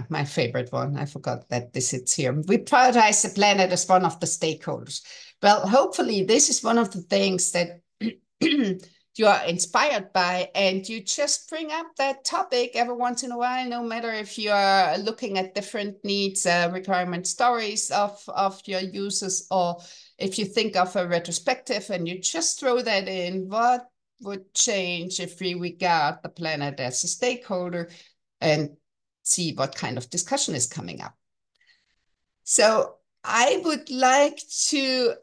my favorite one, I forgot that this is here. We prioritize the planet as one of the stakeholders. Well, hopefully this is one of the things that you are inspired by, and you just bring up that topic every once in a while, no matter if you are looking at different needs, requirement stories of your users, or if you think of a retrospective and you just throw that in, what would change if we regard the planet as a stakeholder, and see what kind of discussion is coming up. So I would like to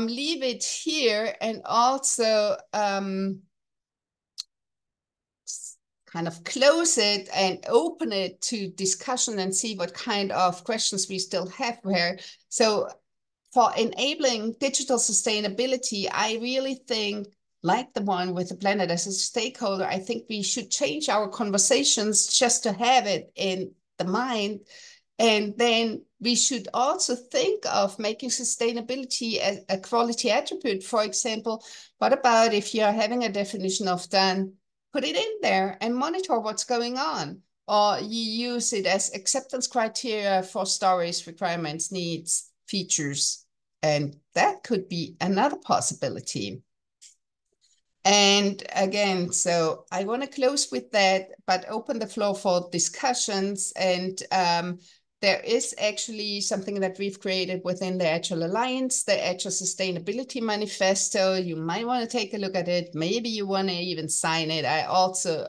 leave it here, and also kind of close it and open it to discussion and see what kind of questions we still have here. So for enabling digital sustainability, I really think, like the one with the planet as a stakeholder, I think we should change our conversations just to have it in the mind. And then we should also think of making sustainability a quality attribute. For example, what about if you're having a definition of done, put it in there and monitor what's going on. Or you use it as acceptance criteria for stories, requirements, needs, features. And that could be another possibility. And again, so I want to close with that, but open the floor for discussions. And there is actually something that we've created within the Agile Alliance, the Agile Sustainability Manifesto. You might want to take a look at it. Maybe you want to even sign it. I also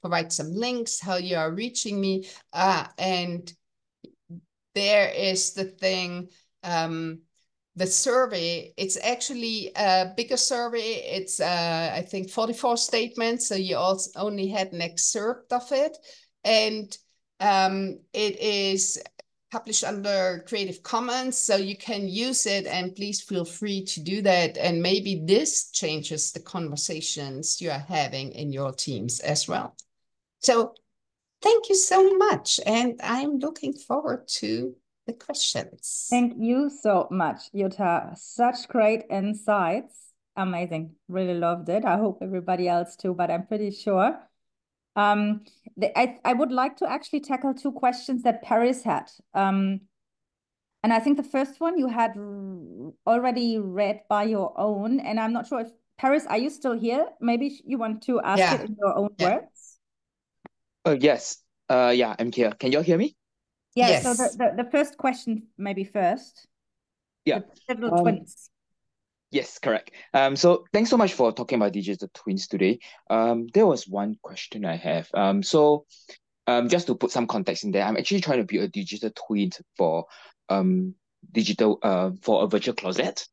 provide some links how you are reaching me. And there is the thing, the survey. It's actually a bigger survey. It's, I think, 44 statements. So you also only had an excerpt of it. And it is published under Creative Commons, so you can use it, and please feel free to do that. And maybe this changes the conversations you are having in your teams as well. So thank you so much. And I'm looking forward to the questions. Thank you so much, Jutta. Such great insights. Amazing. Really loved it. I hope everybody else too, but I'm pretty sure. I would like to actually tackle 2 questions that Paris had. And I think the first one you had already read by your own, and I'm not sure if, Paris, are you still here? Maybe you want to ask it in your own words? Yes. Yeah, I'm here. Can you all hear me? Yeah, Yes. so the first question maybe first. Yeah. The digital twins. Yes, correct. So thanks so much for talking about digital twins today. There was one question I have. So just to put some context in there, I'm actually trying to build a digital twin for for a virtual closet.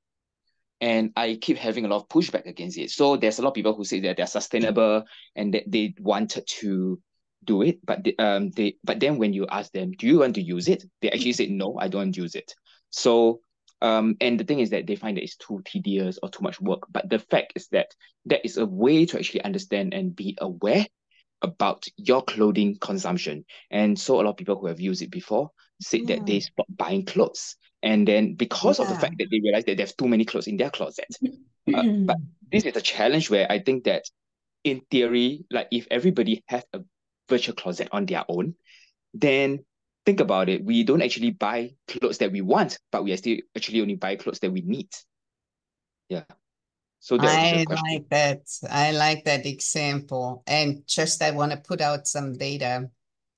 And I keep having a lot of pushback against it. So there's a lot of people who say that they're sustainable and that they wanted to do it, but then when you ask them, do you want to use it? They actually say, no, I don't use it. So and the thing is that they find that it's too tedious or too much work. But the fact is that there is a way to actually understand and be aware about your clothing consumption. And so a lot of people who have used it before said that they stopped buying clothes. And then because of the fact that they realized that they have too many clothes in their closet. But this is a challenge where I think that in theory, like if everybody have a virtual closet on their own, then think about it. We don't actually buy clothes that we want, but we are still actually only buy clothes that we need. Yeah. So that was the question. I like that example. And just I want to put out some data,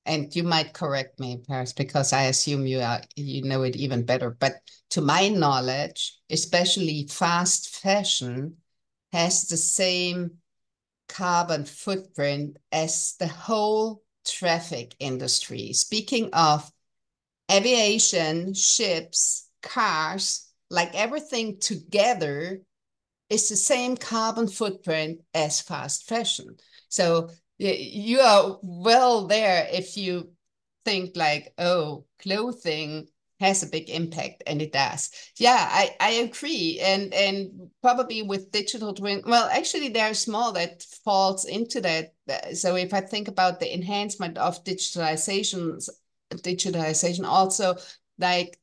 and you might correct me, Paris, because I assume you know it even better. But to my knowledge, especially fast fashion has the same carbon footprint as the whole traffic industry. Speaking of aviation, ships, cars, like everything together is the same carbon footprint as fast fashion. So you are well there if you think like, oh, clothing has a big impact, and it does. Yeah, I agree. And probably with digital twin, well, actually there's more that falls into that. So if I think about the enhancement of digitalization also, like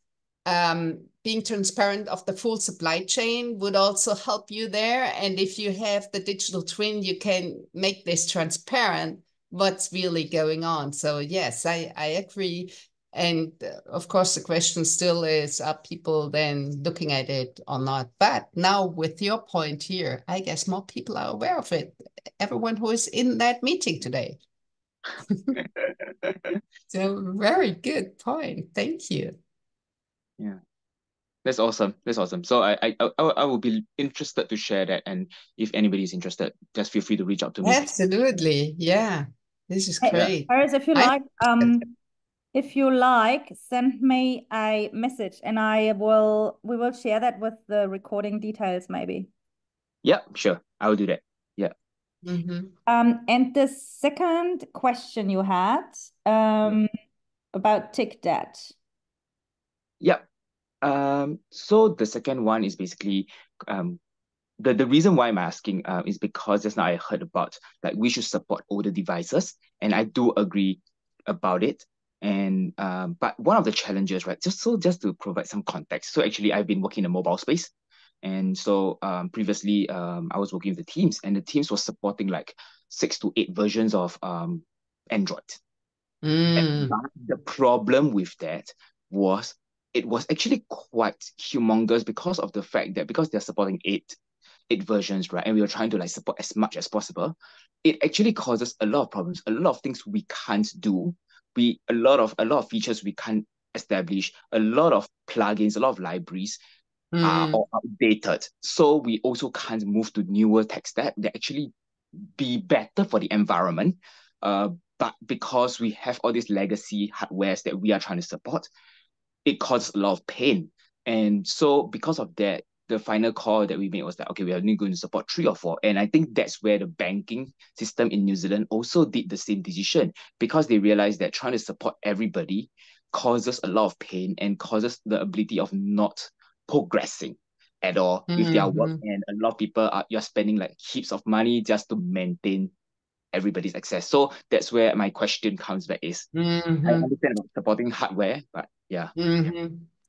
being transparent of the full supply chain would also help you there. And if you have the digital twin, you can make this transparent, what's really going on. So yes, I agree. And of course, the question still is, are people then looking at it or not? But now with your point here, I guess more people are aware of it. Everyone who is in that meeting today. So very good point. Thank you. Yeah. That's awesome. That's awesome. So I will be interested to share that. And if anybody is interested, just feel free to reach out to me. Absolutely. Yeah. This is great. Paris, if you like, send me a message and we will share that with the recording details maybe. Yeah, sure. I will do that. Yeah. And the second question you had about tick debt. Yeah. So the second one is basically the reason why I'm asking is because just now I heard about like we should support older devices, and I do agree about it. And but one of the challenges, right? Just to provide some context. So actually, I've been working in the mobile space, and so previously I was working with the teams, and the teams was supporting like 6 to 8 versions of Android. But the problem with that was it was actually quite humongous because of the fact that because they're supporting eight versions, right? And we were trying to like support as much as possible. It actually causes a lot of problems, a lot of things we can't do. A lot of features we can't establish, a lot of plugins, a lot of libraries are all outdated. So we also can't move to newer tech stack that actually be better for the environment. But because we have all these legacy hardwares that we are trying to support, it causes a lot of pain. And so because of that, the final call that we made was that, okay, we are only going to support 3 or 4. And I think that's where the banking system in New Zealand also did the same decision, because they realized that trying to support everybody causes a lot of pain and causes the ability of not progressing at all with their work. And a lot of people you're spending like heaps of money just to maintain everybody's access. So that's where my question comes back is, I understand about supporting hardware, but yeah.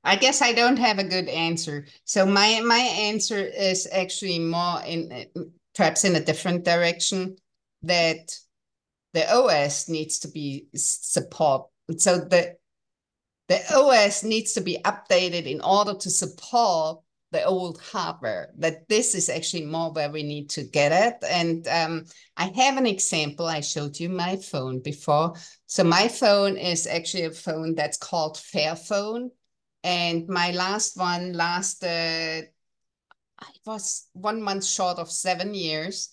I guess I don't have a good answer. So my answer is actually more in perhaps in a different direction, that the OS needs to be support. So the OS needs to be updated in order to support the old hardware. That this is actually more where we need to get at. And I have an example. I showed you my phone before. So my phone is actually a phone that's called Fairphone. And my last one lasted, it was 1 month short of 7 years.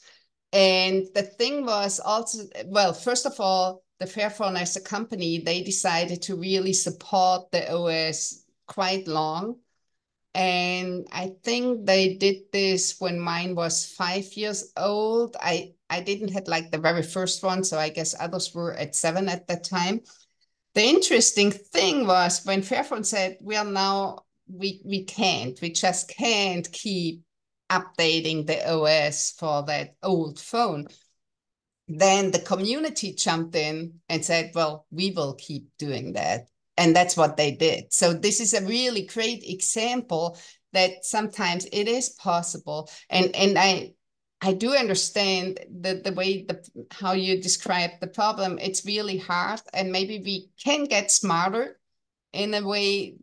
And the thing was also, well, first of all, the Fairphone as a company, they decided to really support the OS quite long. And I think they did this when mine was 5 years old. I didn't have like the very first one, so I guess others were at 7 at that time. The interesting thing was when Fairphone said, well, now we just can't keep updating the OS for that old phone. then the community jumped in and said, well, we will keep doing that. And that's what they did. So this is a really great example that sometimes it is possible. And I do understand the way how you describe the problem. It's really hard, and maybe we can get smarter in a way,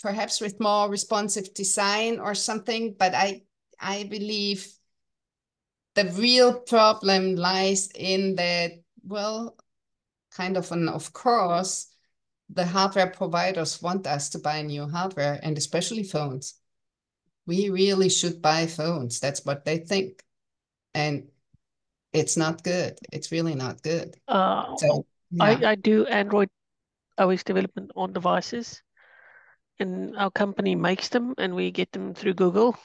perhaps with more responsive design or something. But I believe the real problem lies in that, well, kind of of course, the hardware providers want us to buy new hardware, and especially phones. We really should buy phones. That's what they think. And it's not good. It's really not good. So, yeah. I do Android OS development on devices, and our company makes them, and we get them through Google.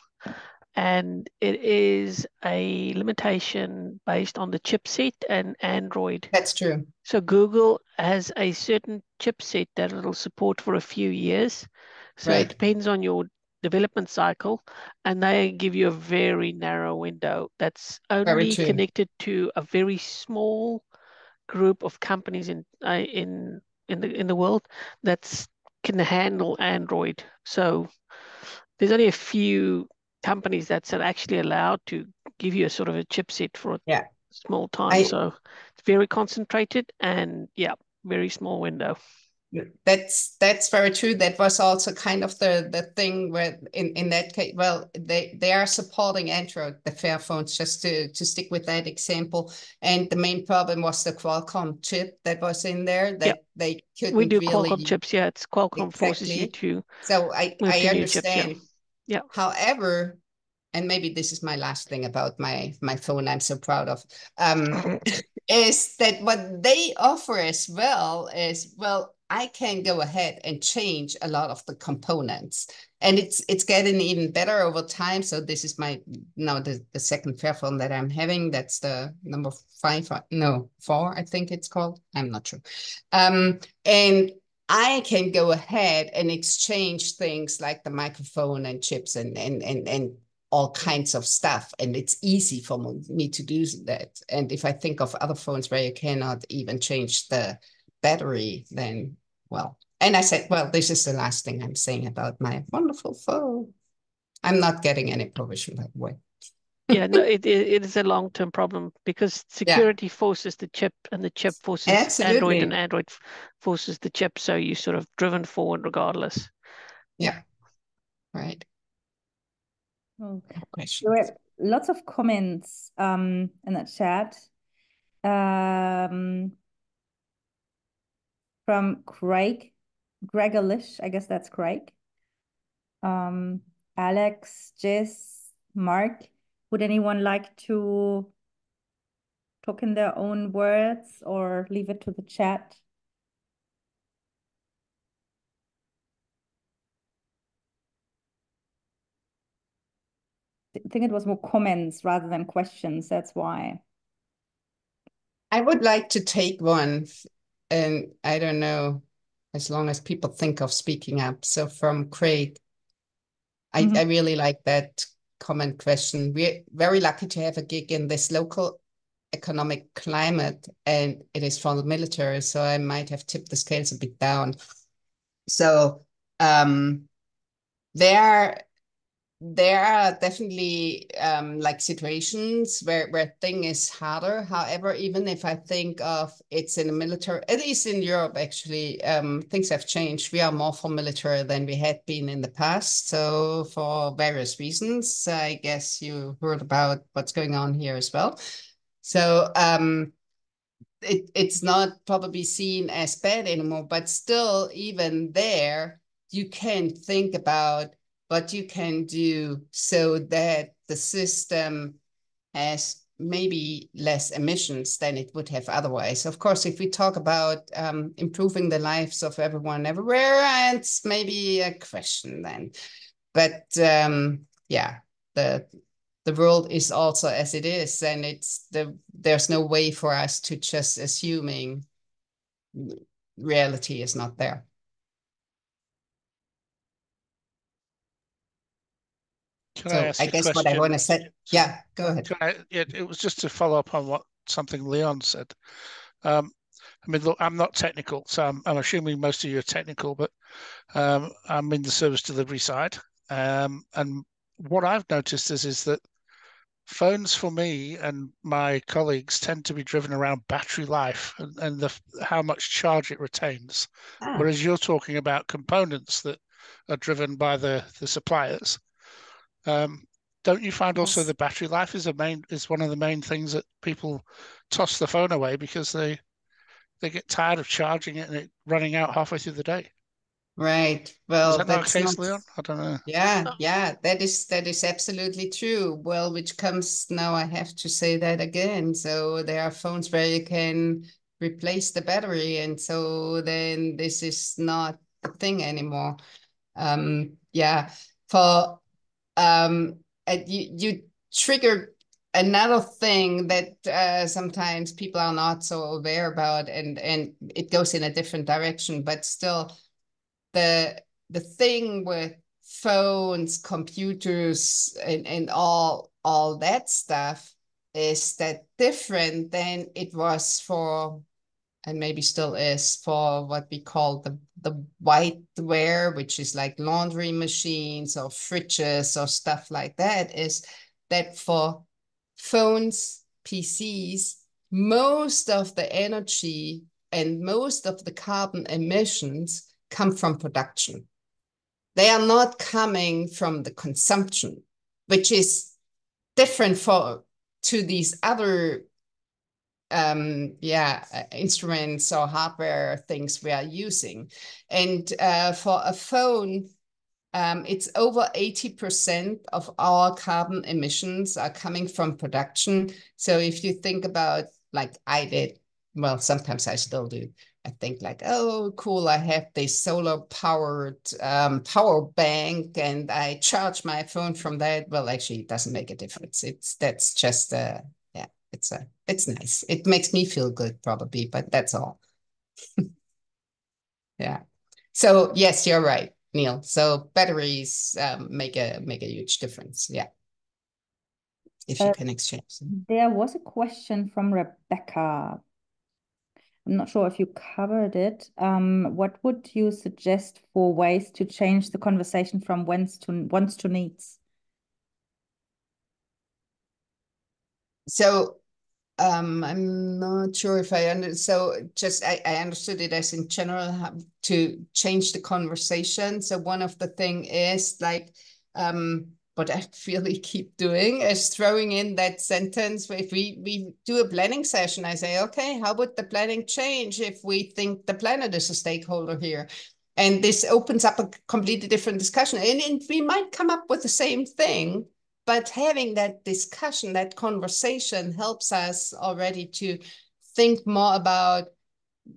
And it is a limitation based on the chipset and Android. That's true. So Google has a certain chipset that it'll support for a few years. So Right. it depends on your development cycle, and they give you a very narrow window that's only connected to a very small group of companies in the world that can handle Android. So there's only a few companies that's actually allowed to give you a sort of a chipset for a small time. So it's very concentrated, and very small window. That's very true. That was also kind of the thing where in that case, well, they are supporting Android, the Fairphones, just to stick with that example. And the main problem was the Qualcomm chip that was in there that they couldn't We do really. Qualcomm chips, it's Qualcomm forces you to. So I understand. Chips, yeah. However, and maybe this is my last thing about my phone I'm so proud of, is that what they offer as well is, well, I can go ahead and change a lot of the components, and it's getting even better over time. So this is the second Fairphone that I'm having. That's the number 4, I think it's called. I'm not sure. And I can go ahead and exchange things like the microphone and chips and all kinds of stuff. And it's easy for me to do that. And if I think of other phones where you cannot even change the battery, then, well, and I said, well, this is the last thing I'm saying about my wonderful phone. I'm not getting any provision, by the way. Yeah, no, it is a long-term problem because security forces the chip, and the chip forces Android, and Android forces the chip. So you're sort of driven forward regardless. Yeah, right. Okay. There were lots of comments in the chat from Gregalish, I guess that's Craig. Alex, Jess, Mark. Would anyone like to talk in their own words or leave it to the chat? I think it was more comments rather than questions. That's why. I would like to take one, and I don't know, as long as people think of speaking up. So from Craig, I really like that comment question. We're very lucky to have a gig in this local economic climate, and it is from the military, so I might have tipped the scales a bit down. So there are definitely like situations where thing is harder. However, even if I think of it's in the military, at least in Europe, actually, things have changed. We are more for military than we had been in the past. So for various reasons, I guess you heard about what's going on here as well. So it's not probably seen as bad anymore, but still, even there, you can think about what you can do so that the system has maybe less emissions than it would have otherwise. Of course, if we talk about improving the lives of everyone everywhere, it's maybe a question then. But yeah, the world is also as it is, and there's no way for us to just assuming reality is not there. Can I ask you a question? What I want to say, yeah, go ahead. It was just to follow up on what something Leon said. I mean, look, I'm not technical, so I'm assuming most of you are technical, but I'm in the service delivery side. And what I've noticed is that phones for me and my colleagues tend to be driven around battery life and how much charge it retains. Whereas you're talking about components that are driven by the suppliers. Don't you find also the battery life is one of the main things that people toss the phone away because they get tired of charging it and it running out halfway through the day? Right. Well, is that not that's the case, not. Leon? I don't know. Yeah, that is absolutely true. Well, which comes now, I have to say that again. So there are phones where you can replace the battery, and so then this is not a thing anymore. Yeah, for you triggered another thing that sometimes people are not so aware about, and it goes in a different direction, but still the thing with phones, computers, and all that stuff is that different than it was for, and maybe still is, for what we call the whiteware, which is like laundry machines or fridges or stuff like that, is that for phones, PCs, most of the energy and most of the carbon emissions come from production. They are not coming from the consumption, which is different to these other instruments or hardware things we are using. And for a phone, it's over 80% of our carbon emissions are coming from production. So if you think about, like I did, well, sometimes I still do, I think like, oh, cool, I have this solar powered power bank and I charge my phone from that. Well, actually, it doesn't make a difference. That's just it's nice. It makes me feel good probably, but that's all. Yeah. So yes, you're right, Neil. So batteries make a huge difference. Yeah. If you can exchange them. There was a question from Rebecca. I'm not sure if you covered it. What would you suggest for ways to change the conversation from wants to needs? So I'm not sure if I understood. So just I understood it as in general to change the conversation. So one of the thing is like what I really keep doing is throwing in that sentence. If we do a planning session, I say, okay, how would the planning change if we think the planet is a stakeholder here? And this opens up a completely different discussion. And we might come up with the same thing, but having that discussion, that conversation helps us already to think more about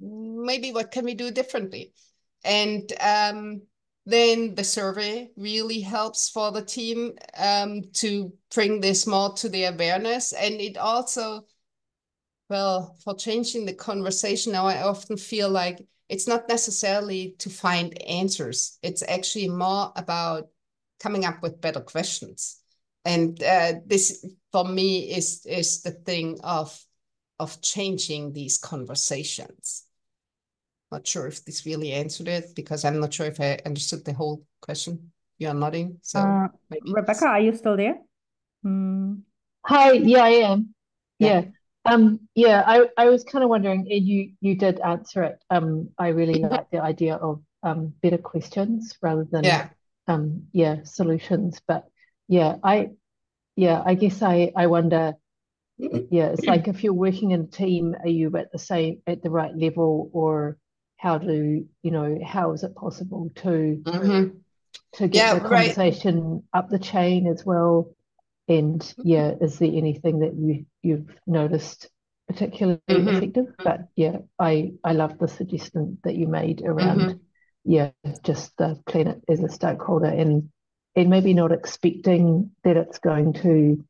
maybe what can we do differently. And then the survey really helps for the team to bring this more to the awareness. And it also, well, for changing the conversation now, I often feel like it's not necessarily to find answers. It's actually more about coming up with better questions. And this, for me, is the thing of changing these conversations. Not sure if this really answered it, because I'm not sure if I understood the whole question. You're nodding, so maybe. Rebecca, are you still there? Hi, yeah, I am. Yeah. I was kind of wondering, and you did answer it. I really like the idea of better questions rather than solutions. But I guess I wonder, it's like if you're working in a team, are you at the right level, or how is it possible to get the conversation up the chain as well? And is there anything that you've noticed particularly effective? But I love the suggestion that you made around just the planet as a stakeholder, and maybe not expecting that it's going to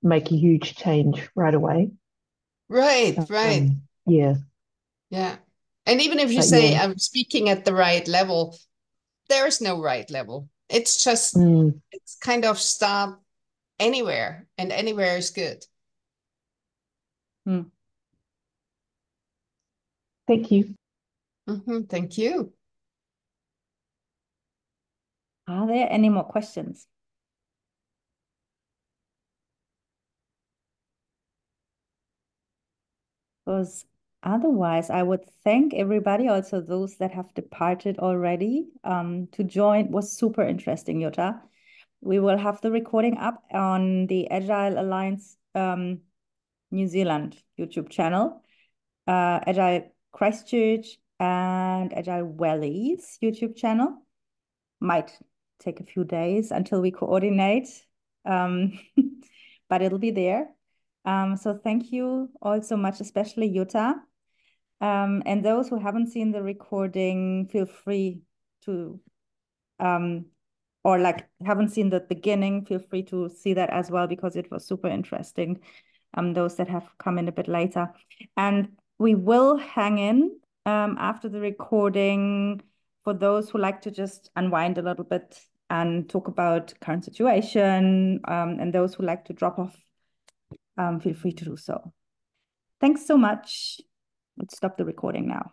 make a huge change right away. Right. Yeah. And even if you say I'm speaking at the right level, there is no right level. It's just it's kind of start anywhere, and anywhere is good. Thank you. Thank you. Are there any more questions? Because otherwise, I would thank everybody, also those that have departed already, to join. It was super interesting, Jutta. We will have the recording up on the Agile Alliance New Zealand YouTube channel, Agile Christchurch and Agile Valley's YouTube channel. Might take a few days until we coordinate, but it'll be there. So thank you all so much, especially Jutta. And those who haven't seen the recording, feel free to, or like haven't seen the beginning, feel free to see that as well, because it was super interesting. Those that have come in a bit later. And we will hang in after the recording for those who like to just unwind a little bit and talk about current situation, and those who like to drop off, feel free to do so. Thanks so much. Let's stop the recording now.